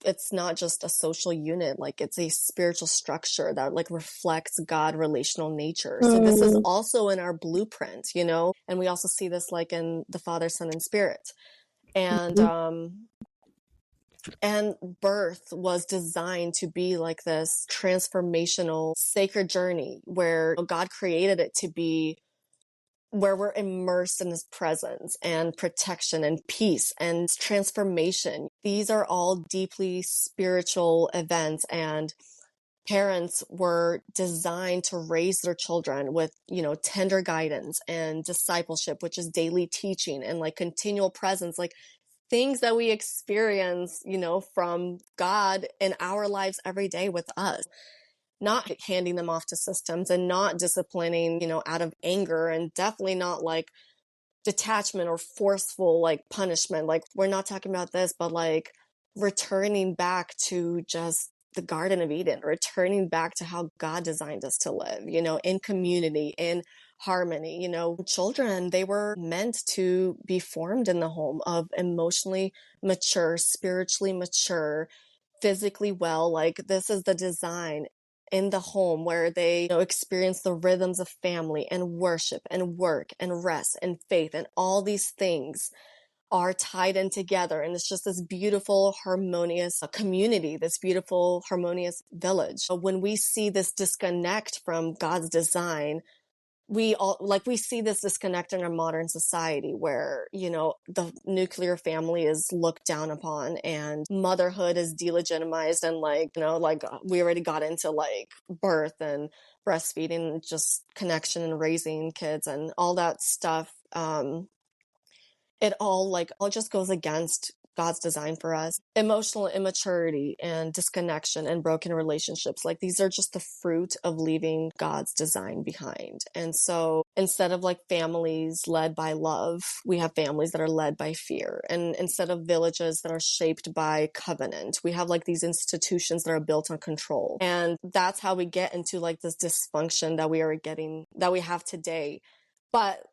A: it's not just a social unit, like it's a spiritual structure that like reflects God relational nature. So this is also in our blueprint, and we also see this like in the Father, Son, and Spirit. And and birth was designed to be like this transformational sacred journey where God created it to be, where we're immersed in his presence and protection and peace and transformation. These are all deeply spiritual events, and parents were designed to raise their children with, tender guidance and discipleship, which is daily teaching and like continual presence, like things that we experience, from God in our lives every day with us. Not handing them off to systems and not disciplining, out of anger, and definitely not like detachment or forceful like punishment. Like we're not talking about this, but like returning back to just the Garden of Eden, returning back to how God designed us to live, in community, in harmony. Children, they were meant to be formed in the home of emotionally mature, spiritually mature, physically well. Like this is the design in the home, where they experience the rhythms of family and worship and work and rest and faith, and all these things are tied in together. And it's just this beautiful, harmonious community, this beautiful, harmonious village. But when we see this disconnect from God's design, we see this disconnect in our modern society, where, the nuclear family is looked down upon and motherhood is delegitimized. And we already got into like birth and breastfeeding and just connection and raising kids and all that stuff. It all just goes against God's design for us. Emotional immaturity and disconnection and broken relationships, like these are just the fruit of leaving God's design behind. And so instead of like families led by love, we have families that are led by fear. And instead of villages that are shaped by covenant, we have like these institutions that are built on control. And that's how we get into like this dysfunction that we have today. But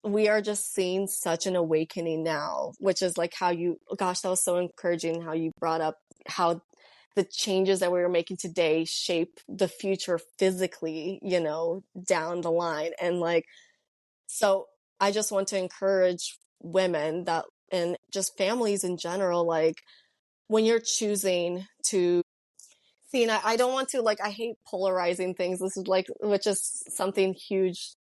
A: we are just seeing such an awakening now, which is like that was so encouraging how you brought up how the changes that we were making today shape the future physically, down the line. And like, so I just want to encourage women that, and just families in general, like when you're choosing to see, and I don't want to, like, I hate polarizing things. This is like, which is something huge,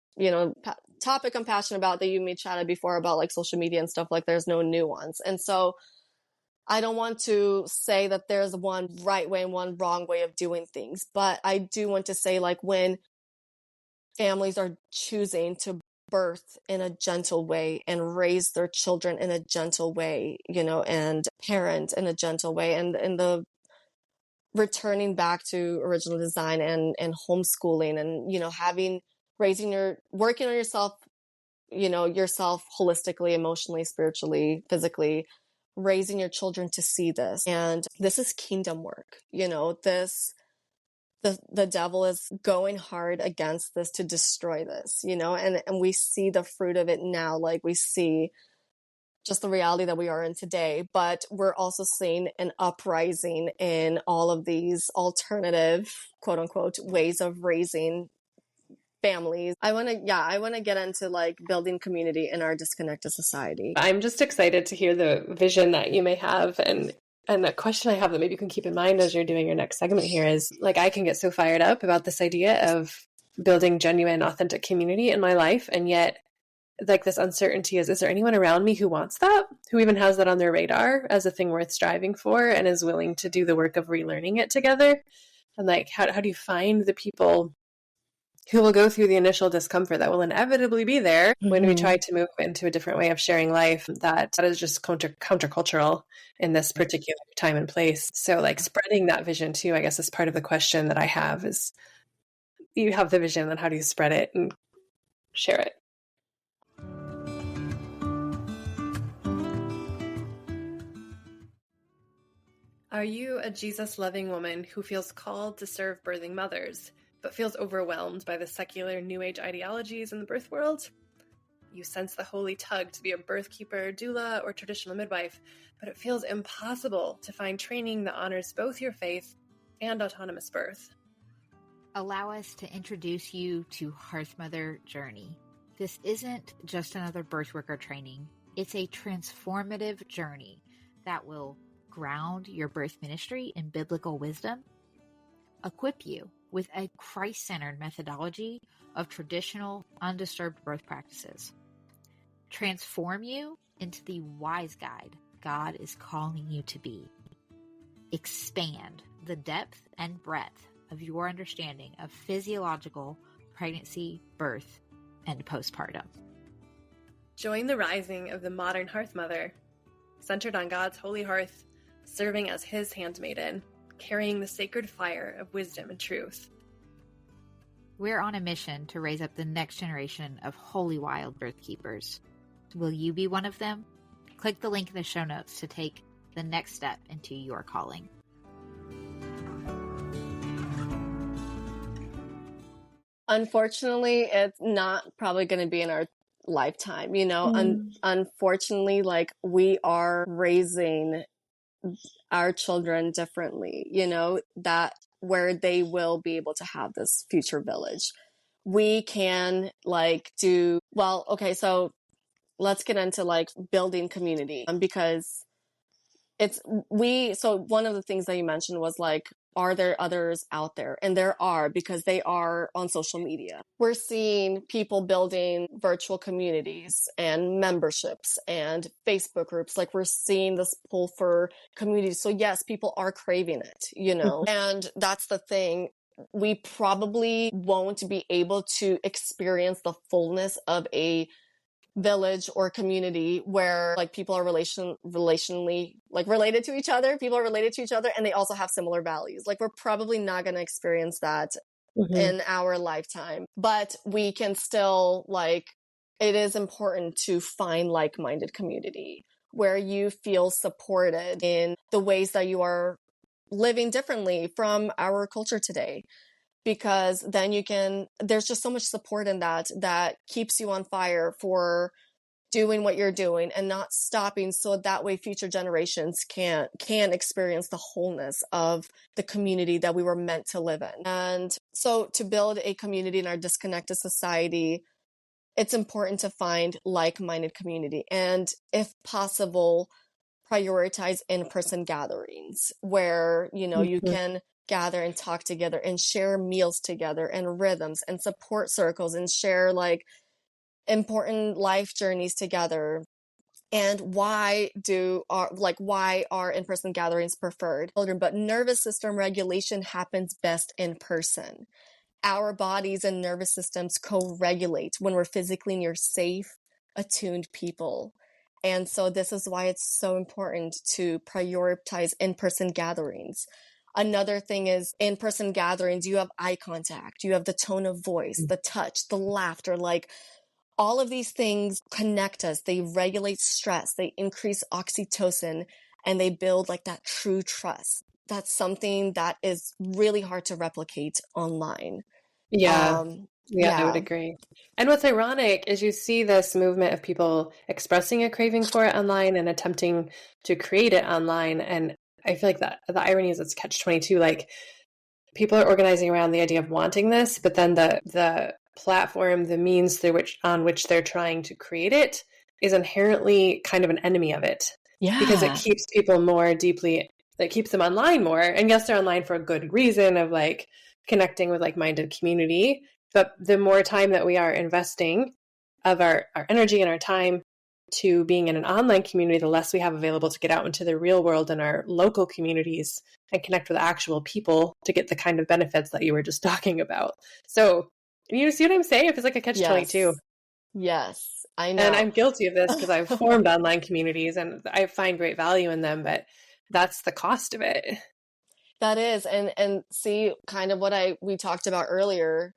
A: topic I'm passionate about that you and me chatted before about like social media and stuff, like there's no nuance. And so I don't want to say that there's one right way and one wrong way of doing things, but I do want to say like when families are choosing to birth in a gentle way and raise their children in a gentle way, and parent in a gentle way, and the returning back to original design and homeschooling and, working on yourself, yourself holistically, emotionally, spiritually, physically, raising your children to see this. And this is kingdom work, the devil is going hard against this to destroy this, and we see the fruit of it now. Like we see just the reality that we are in today, but we're also seeing an uprising in all of these alternative, quote unquote, ways of raising families. I want to get into like building community in our disconnected society.
B: I'm just excited to hear the vision that you may have. And a question I have that maybe you can keep in mind as you're doing your next segment here is like, I can get so fired up about this idea of building genuine, authentic community in my life. And yet like this uncertainty is there anyone around me who wants that, who even has that on their radar as a thing worth striving for and is willing to do the work of relearning it together? And like, how do you find the people who will go through the initial discomfort that will inevitably be there when we try to move into a different way of sharing life that is just countercultural in this particular time and place? So like spreading that vision too, I guess, is part of the question that I have is you have the vision, then how do you spread it and share it? Are you a Jesus-loving woman who feels called to serve birthing mothers, but feels overwhelmed by the secular New Age ideologies in the birth world? You sense the holy tug to be a birthkeeper, doula, or traditional midwife, but it feels impossible to find training that honors both your faith and autonomous birth.
C: Allow us to introduce you to Hearthmother Journey. This isn't just another birth worker training. It's a transformative journey that will ground your birth ministry in biblical wisdom, equip you with a Christ-centered methodology of traditional, undisturbed birth practices, transform you into the wise guide God is calling you to be, expand the depth and breadth of your understanding of physiological pregnancy, birth, and postpartum.
B: Join the rising of the modern Hearthmother, centered on God's holy hearth, serving as his handmaiden, carrying the sacred fire of wisdom and truth.
C: We're on a mission to raise up the next generation of holy wild birthkeepers. Will you be one of them? Click the link in the show notes to take the next step into your calling.
A: Unfortunately, it's not probably going to be in our lifetime, unfortunately, like we are raising our children differently, that where they will be able to have this future village. We can so let's get into like building community, because so one of the things that you mentioned was like, are there others out there? And there are, because they are on social media. We're seeing people building virtual communities and memberships and Facebook groups. Like we're seeing this pull for community. So yes, people are craving it, and that's the thing. We probably won't be able to experience the fullness of a village or community where like people are relationally like related to each other. People are related to each other and they also have similar values. Like we're probably not going to experience that in our lifetime, but we can still like, it is important to find like-minded community where you feel supported in the ways that you are living differently from our culture today. Because then there's just so much support in that keeps you on fire for doing what you're doing and not stopping, so that way future generations can experience the wholeness of the community that we were meant to live in. And so to build a community in our disconnected society, it's important to find like-minded community and, if possible, prioritize in-person gatherings where, you can gather and talk together and share meals together and rhythms and support circles and share like important life journeys together. And why are in-person gatherings preferred? Children, but nervous system regulation happens best in person. Our bodies and nervous systems co-regulate when we're physically near safe, attuned people. And so this is why it's so important to prioritize in-person gatherings. Another thing is in-person gatherings, you have eye contact, you have the tone of voice, the touch, the laughter, like all of these things connect us. They regulate stress, they increase oxytocin, and they build like that true trust. That's something that is really hard to replicate online.
B: Yeah, I would agree. And what's ironic is you see this movement of people expressing a craving for it online and attempting to create it online. And I feel like that the irony is it's catch-22. Like people are organizing around the idea of wanting this, but then the platform, the means on which they're trying to create it is inherently kind of an enemy of it.
A: Yeah.
B: Because it keeps people more deeply, it keeps them online more. And yes, they're online for a good reason of like connecting with like-minded community. But the more time that we are investing of our energy and our time to being in an online community, the less we have available to get out into the real world in our local communities and connect with actual people to get the kind of benefits that you were just talking about. So you see what I'm saying? It feels like a catch-22.
A: Yes, I know.
B: And I'm guilty of this because I've formed online communities and I find great value in them, but that's the cost of it.
A: That is. And see, kind of what we talked about earlier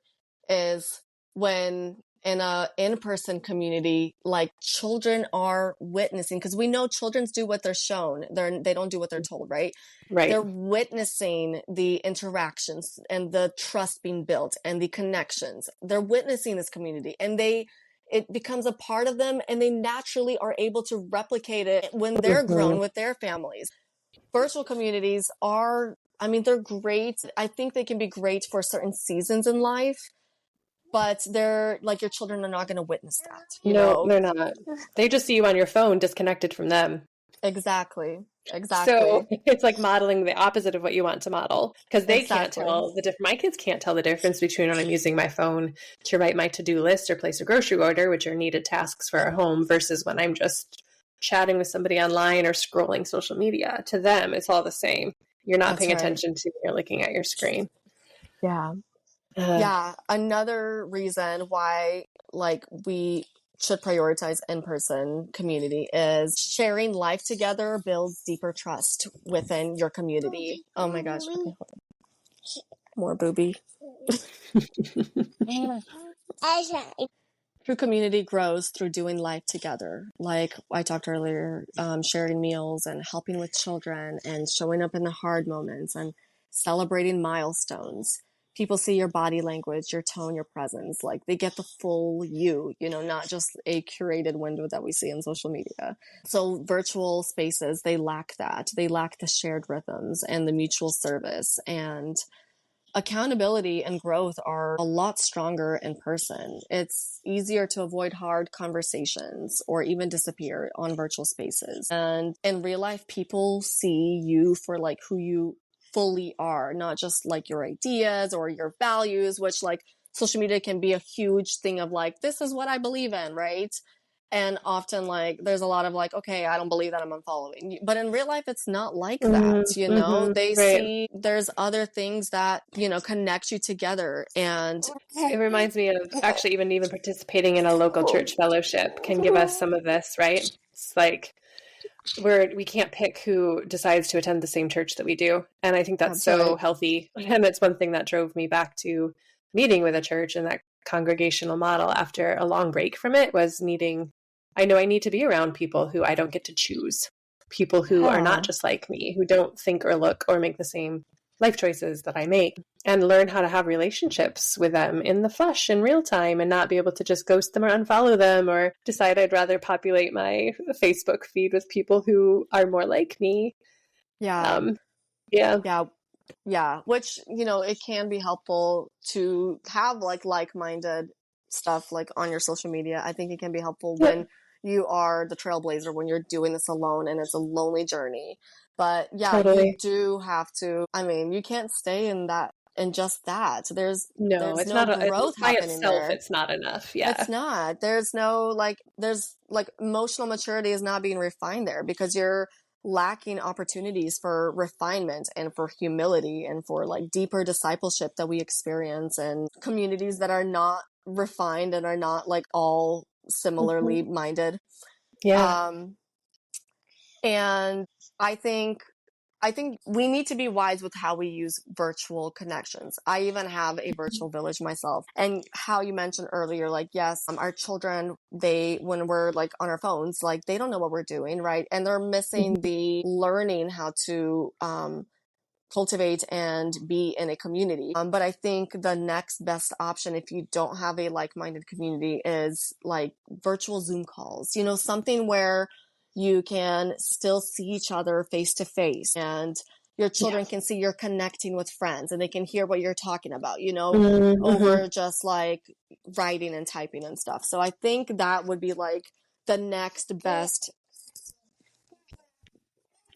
A: is when in a in-person community, like children are witnessing, because we know children do what they're shown. They don't do what they're told, right?
B: Right.
A: They're witnessing the interactions and the trust being built and the connections. They're witnessing this community and it becomes a part of them, and they naturally are able to replicate it when they're grown with their families. Virtual communities they're great. I think they can be great for certain seasons in life, but they're like, your children are not going to witness that.
B: No, they're not. They just see you on your phone disconnected from them.
A: Exactly.
B: So it's like modeling the opposite of what you want to model, because they can't tell the difference. My kids can't tell the difference between when I'm using my phone to write my to-do list or place a grocery order, which are needed tasks for our home, versus when I'm just chatting with somebody online or scrolling social media. To them, it's all the same. You're not paying attention to when you're looking at your screen.
A: Yeah. Yeah. Another reason why like we should prioritize in-person community is sharing life together builds deeper trust within your community. Oh my gosh. Okay, hold on. More booby. True community grows through doing life together. Like I talked earlier, sharing meals and helping with children and showing up in the hard moments and celebrating milestones. People see your body language, your tone, your presence. Like they get the full you, not just a curated window that we see in social media. So virtual spaces, they lack that. They lack the shared rhythms and the mutual service, and accountability and growth are a lot stronger in person. It's easier to avoid hard conversations or even disappear on virtual spaces. And in real life, people see you for like who you fully are, not just like your ideas or your values, which like social media can be a huge thing of like, this is what I believe in, right? And often, like, there's a lot of like, okay, I don't believe that, I'm unfollowing you. But in real life, it's not like that, you know? They
B: Right.
A: see there's other things that, you know, connect you together. And
B: It reminds me of actually even participating in a local church fellowship can give us some of this, right? It's like we can't pick who decides to attend the same church that we do. And I think that's so healthy. And it's one thing that drove me back to meeting with a church and that congregational model after a long break from it was I know I need to be around people who I don't get to choose, people who are not just like me, who don't think or look or make the same life choices that I make, and learn how to have relationships with them in the flesh in real time and not be able to just ghost them or unfollow them or decide I'd rather populate my Facebook feed with people who are more like me.
A: yeah. Which, you know, it can be helpful to have like-minded stuff like on your social media. I think it can be helpful when you are the trailblazer, when you're doing this alone and it's a lonely journey. But you do have to, I mean, you can't stay in just that. There's no growth happening there.
B: It's not enough. Yeah.
A: It's not. There's emotional maturity is not being refined there because you're lacking opportunities for refinement and for humility and for like deeper discipleship that we experience in communities that are not refined and are not like all similarly minded. And I think we need to be wise with how we use virtual connections. I even have a virtual village myself. And how you mentioned earlier, like, yes, our children, when we're like on our phones, like they don't know what we're doing, right? And they're missing the learning how to cultivate and be in a community. But I think the next best option, if you don't have a like-minded community, is like virtual Zoom calls, you know, something where you can still see each other face to face and your children can see you're connecting with friends and they can hear what you're talking about, you know, over just like writing and typing and stuff. So I think that would be like the next best.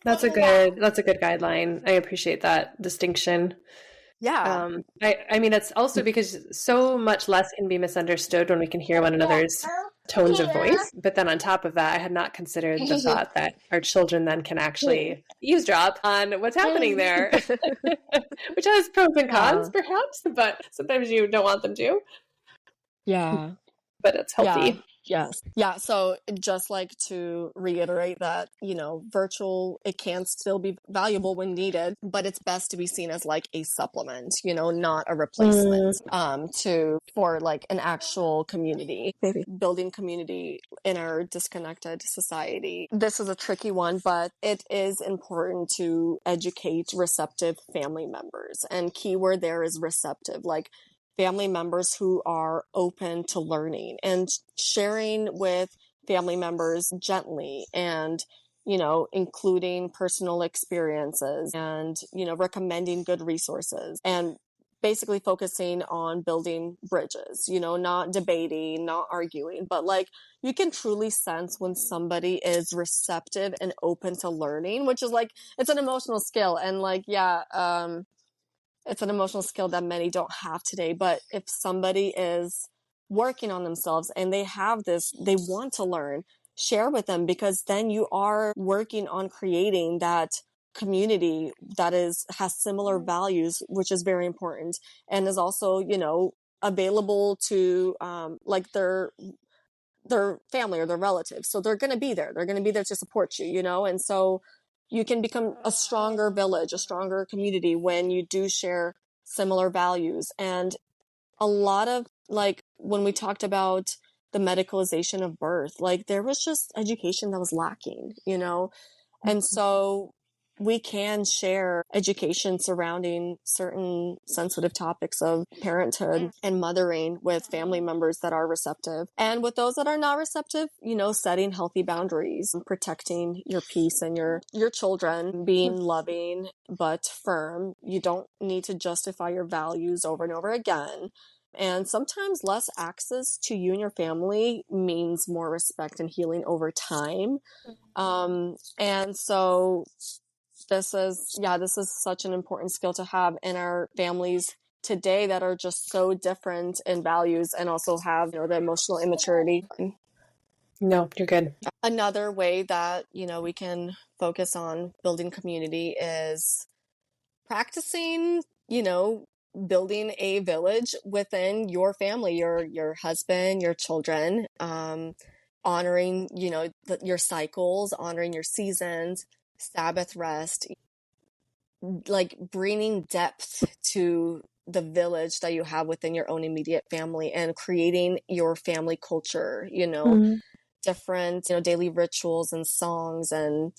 B: That's a good guideline. I appreciate that distinction.
A: Yeah.
B: I mean, it's also because so much less can be misunderstood when we can hear one another's tones of voice. But then on top of that, I had not considered the thought that our children then can actually eavesdrop on what's happening there, which has pros and cons, perhaps, but sometimes you don't want them to.
A: Yeah.
B: But it's healthy.
A: Yes. Yeah. So just like to reiterate that, you know, virtual, it can still be valuable when needed, but it's best to be seen as like a supplement, you know, not a replacement, for like an actual community, building community in our disconnected society. This is a tricky one, but it is important to educate receptive family members. And keyword there is receptive, like family members who are open to learning and sharing with family members gently and, you know, including personal experiences and, you know, recommending good resources and basically focusing on building bridges, you know, not debating, not arguing, but like you can truly sense when somebody is receptive and open to learning, which is like, it's an emotional skill. And like, it's an emotional skill that many don't have today. But if somebody is working on themselves and they have this, they want to learn, share with them, because then you are working on creating that community that has similar values, which is very important and is also, you know, available to like their family or their relatives. So they're going to be there. They're going to be there to support you, you know? And so you can become a stronger village, a stronger community when you do share similar values. And a lot of like when we talked about the medicalization of birth, like there was just education that was lacking, you know? And so we can share education surrounding certain sensitive topics of parenthood and mothering with family members that are receptive. And with those that are not receptive, you know, setting healthy boundaries, protecting your peace and your children, being loving but firm. You don't need to justify your values over and over again. And sometimes less access to you and your family means more respect and healing over time. And so this is such an important skill to have in our families today that are just so different in values and also have, you know, the emotional immaturity.
B: No, you're good.
A: Another way that, we can focus on building community is practicing, building a village within your family, your husband, your children, honoring, your cycles, honoring your seasons, Sabbath rest, like bringing depth to the village that you have within your own immediate family and creating your family culture, different, daily rituals and songs and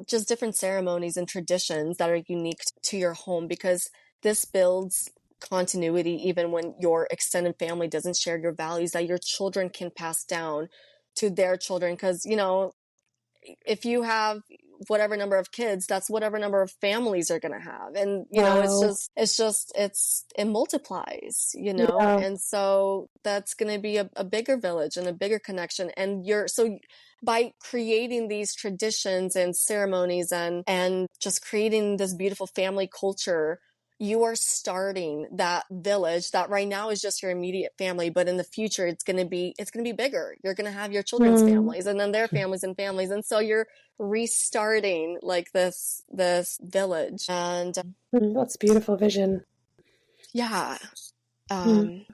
A: just different ceremonies and traditions that are unique to your home, because this builds continuity even when your extended family doesn't share your values, that your children can pass down to their children. Because, if you have whatever number of kids, that's whatever number of families are going to have. And,
B: Wow.
A: it multiplies,
B: Yeah.
A: and so that's going to be a bigger village and a bigger connection. And so by creating these traditions and ceremonies and just creating this beautiful family culture, you are starting that village that right now is just your immediate family, but in the future it's going to be bigger. You're going to have your children's families and then their families and families, and so you're restarting like this village. And
B: That's beautiful vision.
A: yeah, um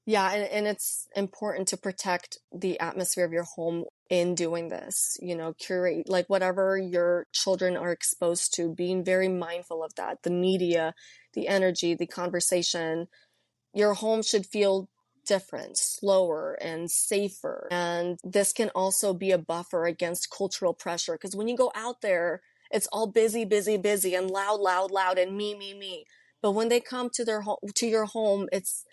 A: yeah, and it's important to protect the atmosphere of your home in doing this, curate like whatever your children are exposed to, being very mindful of that, the media, the energy, the conversation. Your home should feel different, slower, and safer. And this can also be a buffer against cultural pressure, because when you go out there, it's all busy, busy, busy, and loud, loud, loud, and me, me, me. But when they come to your home, it's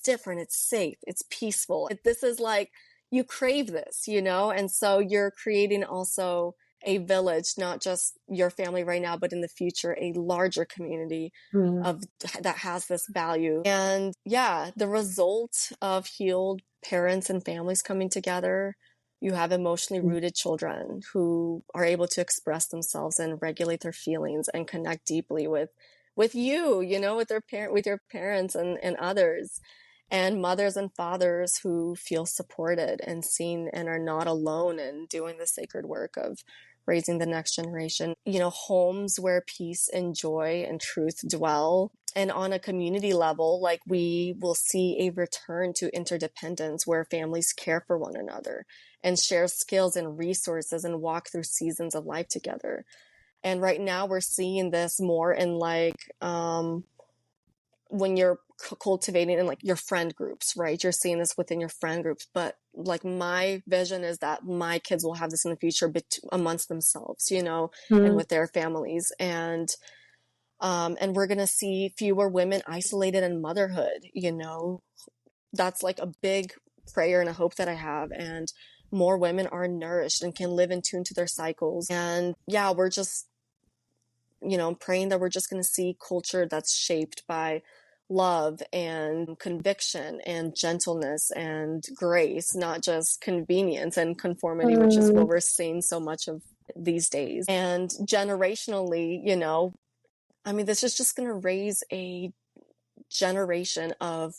A: different, it's safe, it's peaceful. This is like, you crave this, and so you're creating also a village, not just your family right now, but in the future, a larger community of that has this value. And yeah, the result of healed parents and families coming together, you have emotionally rooted children who are able to express themselves and regulate their feelings and connect deeply with you, with your parents and others, and mothers and fathers who feel supported and seen and are not alone in doing the sacred work of raising the next generation. Homes where peace and joy and truth dwell. And on a community level, like, we will see a return to interdependence where families care for one another and share skills and resources and walk through seasons of life together. And right now we're seeing this more in like, when you're cultivating in like your friend groups, right? You're seeing this within your friend groups. But like, my vision is that my kids will have this in the future amongst themselves, and with their families. And we're going to see fewer women isolated in motherhood, that's like a big prayer and a hope that I have. And more women are nourished and can live in tune to their cycles. And yeah, we're just, praying that we're just going to see culture that's shaped by love and conviction and gentleness and grace, not just convenience and conformity, which is what we're seeing so much of these days. And generationally, this is just going to raise a generation of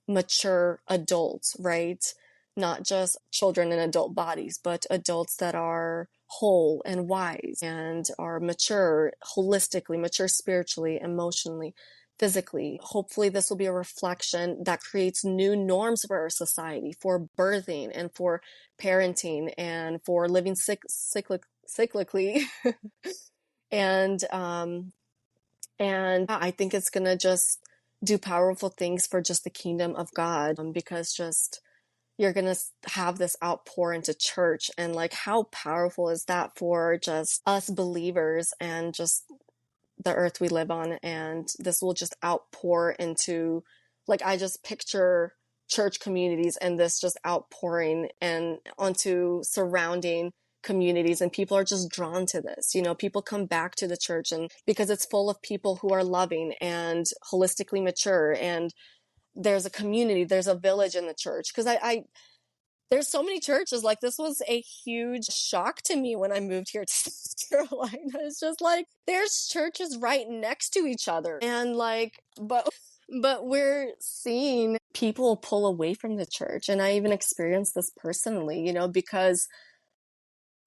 A: mature adults, right? Not just children in adult bodies, but adults that are whole and wise and are mature holistically, mature spiritually, emotionally, physically. Hopefully this will be a reflection that creates new norms for our society, for birthing and for parenting and for living cyclically. And I think it's going to just do powerful things for just the kingdom of God, because just you're going to have this outpour into church. And like, how powerful is that for just us believers and just the earth we live on? And this will just outpour into, like, I just picture church communities and this just outpouring and onto surrounding communities, and people are just drawn to this. People come back to the church and because it's full of people who are loving and holistically mature, and there's a community, there's a village in the church. Because I there's so many churches. Like, this was a huge shock to me when I moved here to South Carolina. It's just like, there's churches right next to each other. And like, but But we're seeing people pull away from the church. And I even experienced this personally, because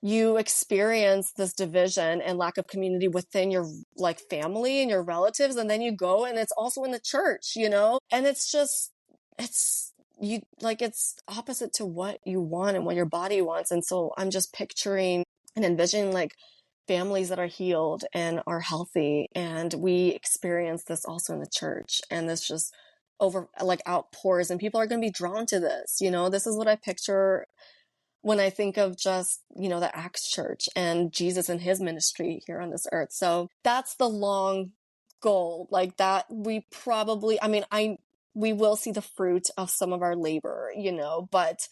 A: you experience this division and lack of community within your like family and your relatives. And then you go and it's also in the church, and it's opposite to what you want and what your body wants. And so I'm just picturing and envisioning like families that are healed and are healthy. And we experience this also in the church. And this just outpours, and people are going to be drawn to this. This is what I picture when I think of just, the Acts Church and Jesus and his ministry here on this earth. So that's the long goal. Like that we probably, we will see the fruit of some of our labor, but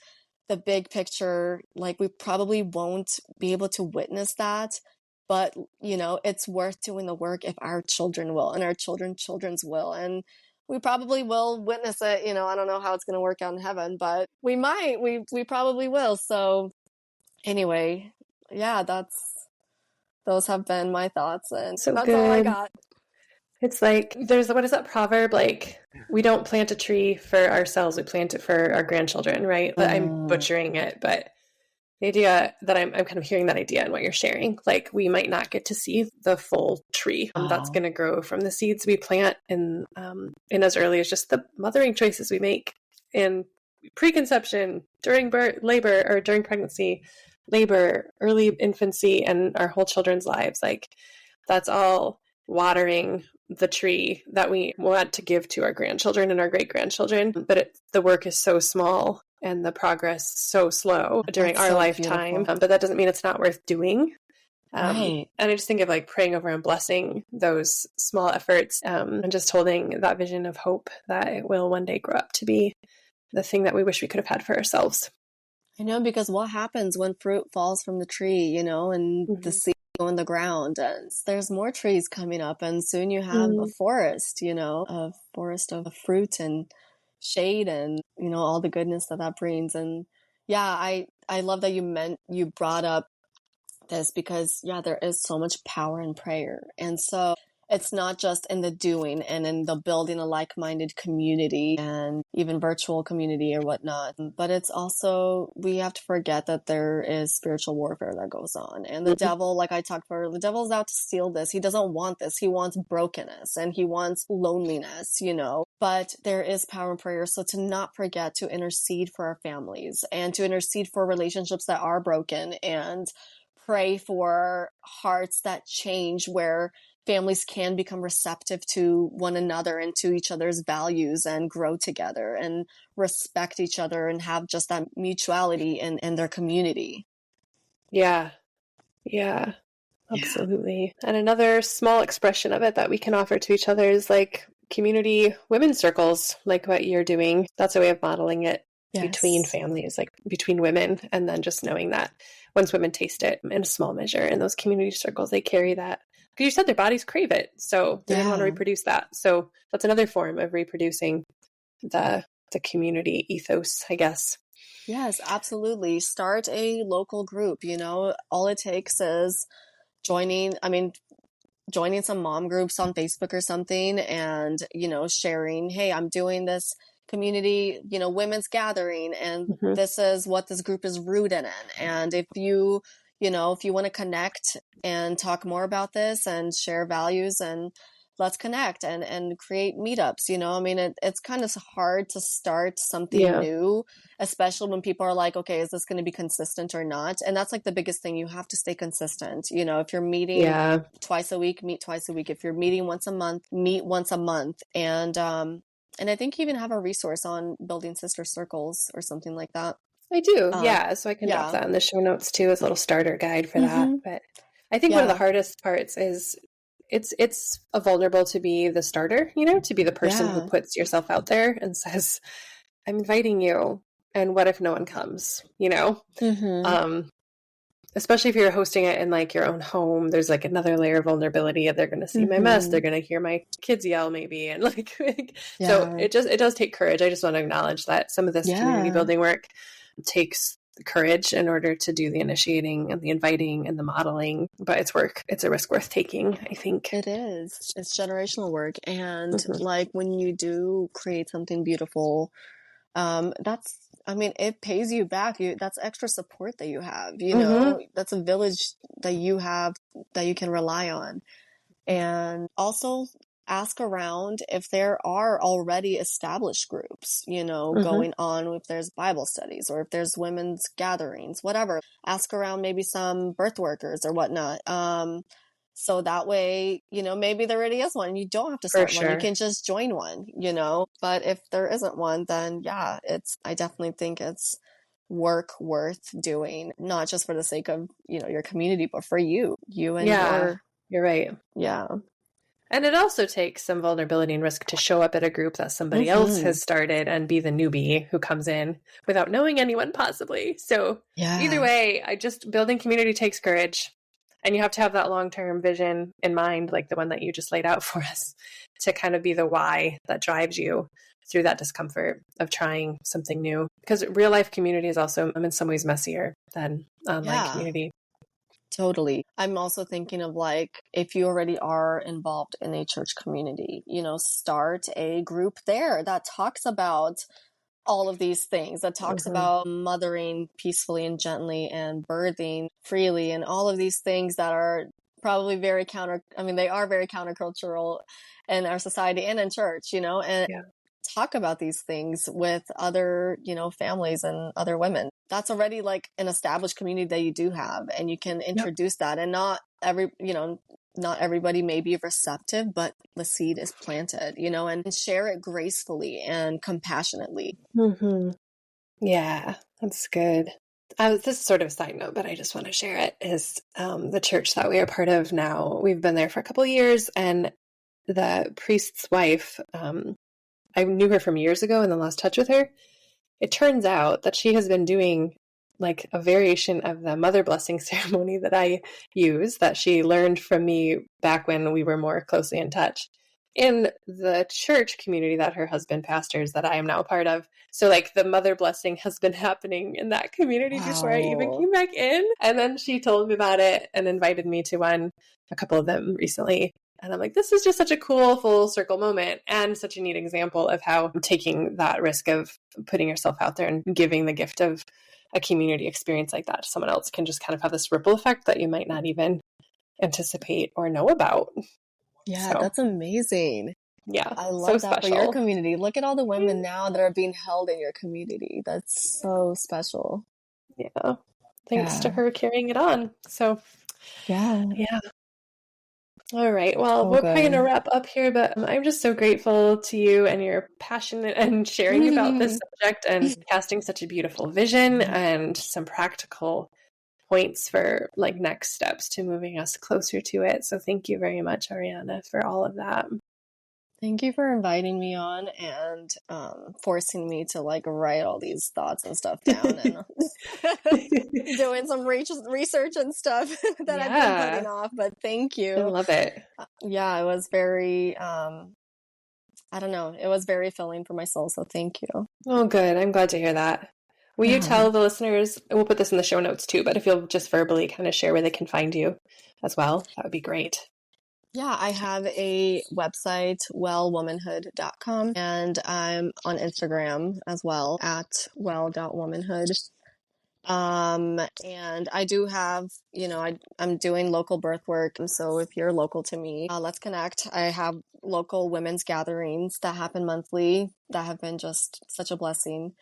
A: the big picture, like we probably won't be able to witness that. But, it's worth doing the work if our children will, and our children's will. And we probably will witness it. I don't know how it's going to work out in heaven, but we might, we probably will. So anyway, yeah, those have been my thoughts, and
B: So
A: that's
B: good.
A: all I got.
B: It's like, what is that proverb? Like, we don't plant a tree for ourselves, we plant it for our grandchildren, right? But I'm butchering it, but the idea that I'm kind of hearing that idea in what you're sharing, like we might not get to see the full tree that's going to grow from the seeds we plant in as early as just the mothering choices we make in preconception, during birth, labor, or during pregnancy, labor, early infancy, and our whole children's lives. Like that's all watering the tree that we want to give to our grandchildren and our great-grandchildren. But the work is so small and the progress so slow during
A: That's
B: our
A: so
B: lifetime.
A: beautiful.
B: But that doesn't mean it's not worth doing.
A: Right.
B: And I just think of like praying over and blessing those small efforts, and just holding that vision of hope that it will one day grow up to be the thing that we wish we could have had for ourselves.
A: I know, because what happens when fruit falls from the tree, and the seed go in the ground, and there's more trees coming up, and soon you have a forest, a forest of fruit and shade and, all the goodness that brings. And yeah, I love that you brought up this, because there is so much power in prayer. And so it's not just in the doing and in the building a like-minded community and even virtual community or whatnot, but it's also, we have to forget that there is spiritual warfare that goes on. And the devil, like I talked about, the devil's out to steal this. He doesn't want this. He wants brokenness and he wants loneliness, but there is power in prayer. So to not forget to intercede for our families and to intercede for relationships that are broken, and pray for hearts that change, where families can become receptive to one another and to each other's values and grow together and respect each other and have just that mutuality in their community.
B: Yeah. Yeah, absolutely. Yeah. And another small expression of it that we can offer to each other is like community women's circles, like what you're doing. That's a way of modeling it between families, like between women. And then just knowing that once women taste it in a small measure in those community circles, they carry that. Because you said their bodies crave it. So they want to reproduce that. So that's another form of reproducing the community ethos, I guess.
A: Yes, absolutely. Start a local group. All it takes is joining some mom groups on Facebook or something, and, sharing, hey, I'm doing this community, women's gathering, and this is what this group is rooted in. And if you want to connect and talk more about this and share values, and let's connect and create meetups. It's kind of hard to start something new, especially when people are like, okay, is this going to be consistent or not? And that's like the biggest thing. You have to stay consistent. If you're meeting twice a week, meet twice a week. If you're meeting once a month, meet once a month. And I think you even have a resource on building sister circles or something like that.
B: I do. So I can drop that in the show notes too, as a little starter guide for that. But I think one of the hardest parts is it's vulnerable to be the starter, to be the person who puts yourself out there and says, I'm inviting you. And what if no one comes, especially if you're hosting it in like your own home, there's like another layer of vulnerability. They're going to see my mess. They're going to hear my kids yell maybe. And so it does take courage. I just want to acknowledge that some of this community building work takes courage in order to do the initiating and the inviting and the modeling, but it's work. It's a risk worth taking, I think.
A: It is. It's generational work. And
B: Mm-hmm.
A: like when you do create something beautiful, it pays you back. That's extra support that you have, that's a village that you have that you can rely on. And also ask around if there are already established groups, going on, if there's Bible studies or if there's women's gatherings, whatever. Ask around maybe some birth workers or whatnot. So that way, maybe there already is one. You don't have to start one. You can just join one, But if there isn't one, then yeah, I definitely think it's work worth doing, not just for the sake of, your community, but for you and
B: you're right.
A: Yeah.
B: And it also takes some vulnerability and risk to show up at a group that somebody else has started and be the newbie who comes in without knowing anyone possibly. So either way, building community takes courage. And you have to have that long-term vision in mind, like the one that you just laid out for us, to kind of be the why that drives you through that discomfort of trying something new. Because real life community is also in some ways messier than online community.
A: Totally. I'm also thinking of like, if you already are involved in a church community, start a group there that talks about all of these things, that talks about mothering peacefully and gently and birthing freely and all of these things that are probably they are very countercultural in our society and in church, and talk about these things with other, families and other women. That's already like an established community that you do have, and you can introduce that. And not everybody may be receptive, but the seed is planted, and share it gracefully and compassionately.
B: Yeah, that's good. This is sort of a side note, but I just want to share it, is the church that we are part of now. We've been there for a couple of years, and the priest's wife, I knew her from years ago and then lost touch with her. It turns out that she has been doing like a variation of the mother blessing ceremony that I use, that she learned from me back when we were more closely in touch, in the church community that her husband pastors, that I am now a part of. So like the mother blessing has been happening in that community before I even came back in. And then she told me about it and invited me to a couple of them recently. And I'm like, this is just such a cool full circle moment and such a neat example of how taking that risk of putting yourself out there and giving the gift of a community experience like that to someone else can just kind of have this ripple effect that you might not even anticipate or know about.
A: Yeah, that's amazing.
B: Yeah,
A: I love that for your community. Look at all the women now that are being held in your community. That's so special.
B: Yeah, thanks to her carrying it on. So yeah. All right. Well, we're probably going to wrap up here, but I'm just so grateful to you and your passion and sharing about this subject and casting such a beautiful vision and some practical points for like next steps to moving us closer to it. So thank you very much, Arianna, for all of that.
A: Thank you for inviting me on and forcing me to like write all these thoughts and stuff down and doing some research and stuff that I've been putting off. But thank you.
B: I love it.
A: Yeah, it was very, I don't know, it was very filling for my soul. So thank you.
B: Oh, good. I'm glad to hear that. Will you tell the listeners, we'll put this in the show notes too, but if you'll just verbally kind of share where they can find you as well, that would be great.
A: Yeah, I have a website, wellwomanhood.com, and I'm on Instagram as well at well.womanhood. And I do have, I'm doing local birth work. So if you're local to me, let's connect. I have local women's gatherings that happen monthly that have been just such a blessing.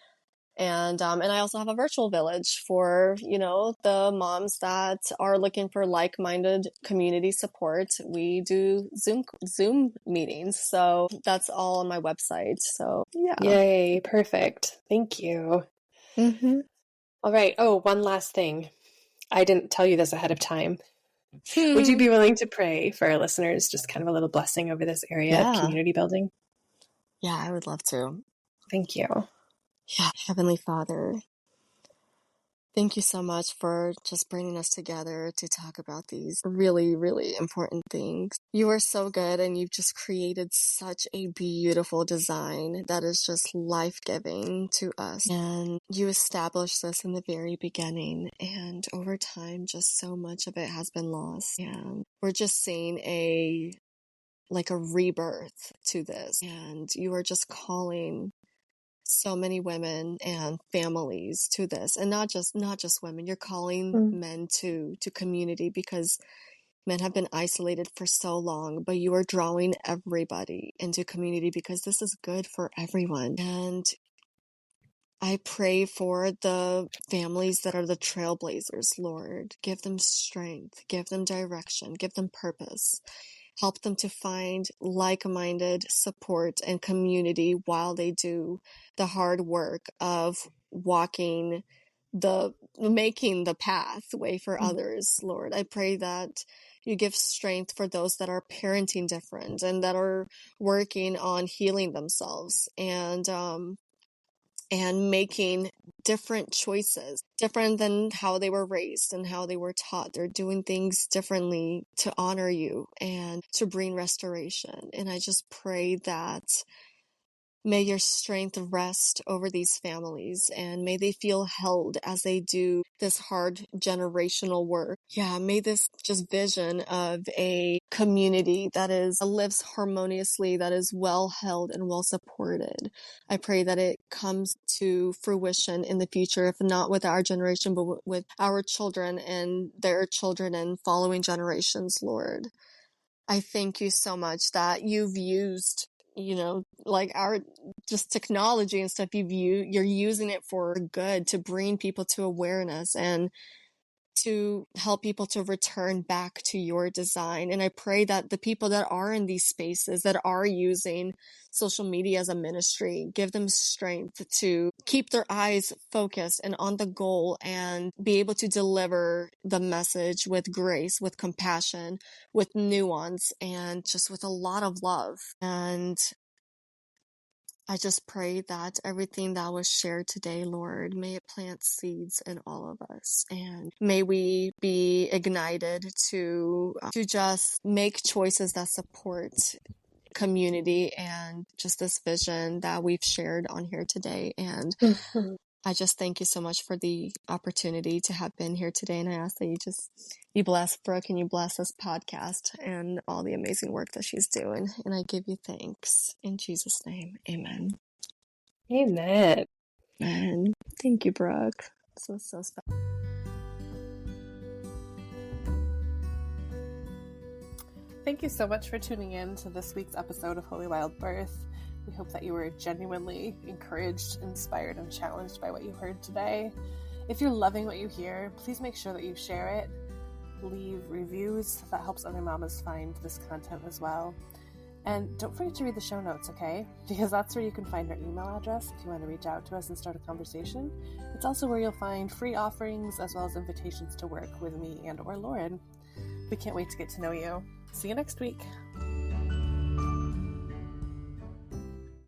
A: And I also have a virtual village for, the moms that are looking for like-minded community support. We do Zoom meetings. So that's all on my website. So yeah.
B: Yay. Perfect. Thank you. All right. Oh, one last thing. I didn't tell you this ahead of time. Would you be willing to pray for our listeners? Just kind of a little blessing over this area of community building.
A: Yeah, I would love to.
B: Thank you.
A: Yeah, Heavenly Father, Thank you so much for just bringing us together to talk about these really, really important things. You are so good, and you've just created such a beautiful design that is just life-giving to us. And you established this in the very beginning, and over time, just so much of it has been lost. And we're just seeing a rebirth to this. And you are just calling so many women and families to this, and not just women. You're calling men to community, because men have been isolated for so long, but you are drawing everybody into community, because this is good for everyone. And I pray for the families that are the trailblazers, Lord. Give them strength, give them direction, give them purpose. Help them to find like-minded support and community while they do the hard work of making the pathway for others, Lord. I pray that you give strength for those that are parenting different and that are working on healing themselves and making different choices, different than how they were raised and how they were taught. They're doing things differently to honor you and to bring restoration. And I just pray that may your strength rest over these families, and may they feel held as they do this hard generational work. Yeah, may this just vision of a community that lives harmoniously, that is well held and well supported. I pray that it comes to fruition in the future, if not with our generation, but with our children and their children and following generations, Lord. I thank you so much that you've used, like our just technology and stuff, you're using it for good, to bring people to awareness and to help people to return back to your design. And I pray that the people that are in these spaces, that are using social media as a ministry, give them strength to keep their eyes focused and on the goal, and be able to deliver the message with grace, with compassion, with nuance, and just with a lot of love. And I just pray that everything that was shared today, Lord, may it plant seeds in all of us, and may we be ignited to just make choices that support community and just this vision that we've shared on here today. And I just thank you so much for the opportunity to have been here today. And I ask that you bless Brooke, and you bless this podcast and all the amazing work that she's doing. And I give you thanks in Jesus' name. Amen.
B: Amen.
A: Amen. Thank you, Brooke. So special.
B: Thank you so much for tuning in to this week's episode of Holy Wild Birth. We hope that you were genuinely encouraged, inspired, and challenged by what you heard today. If you're loving what you hear, please make sure that you share it. Leave reviews. That helps other mamas find this content as well. And don't forget to read the show notes, okay? Because that's where you can find our email address if you want to reach out to us and start a conversation. It's also where you'll find free offerings as well as invitations to work with me and or Lauren. We can't wait to get to know you. See you next week.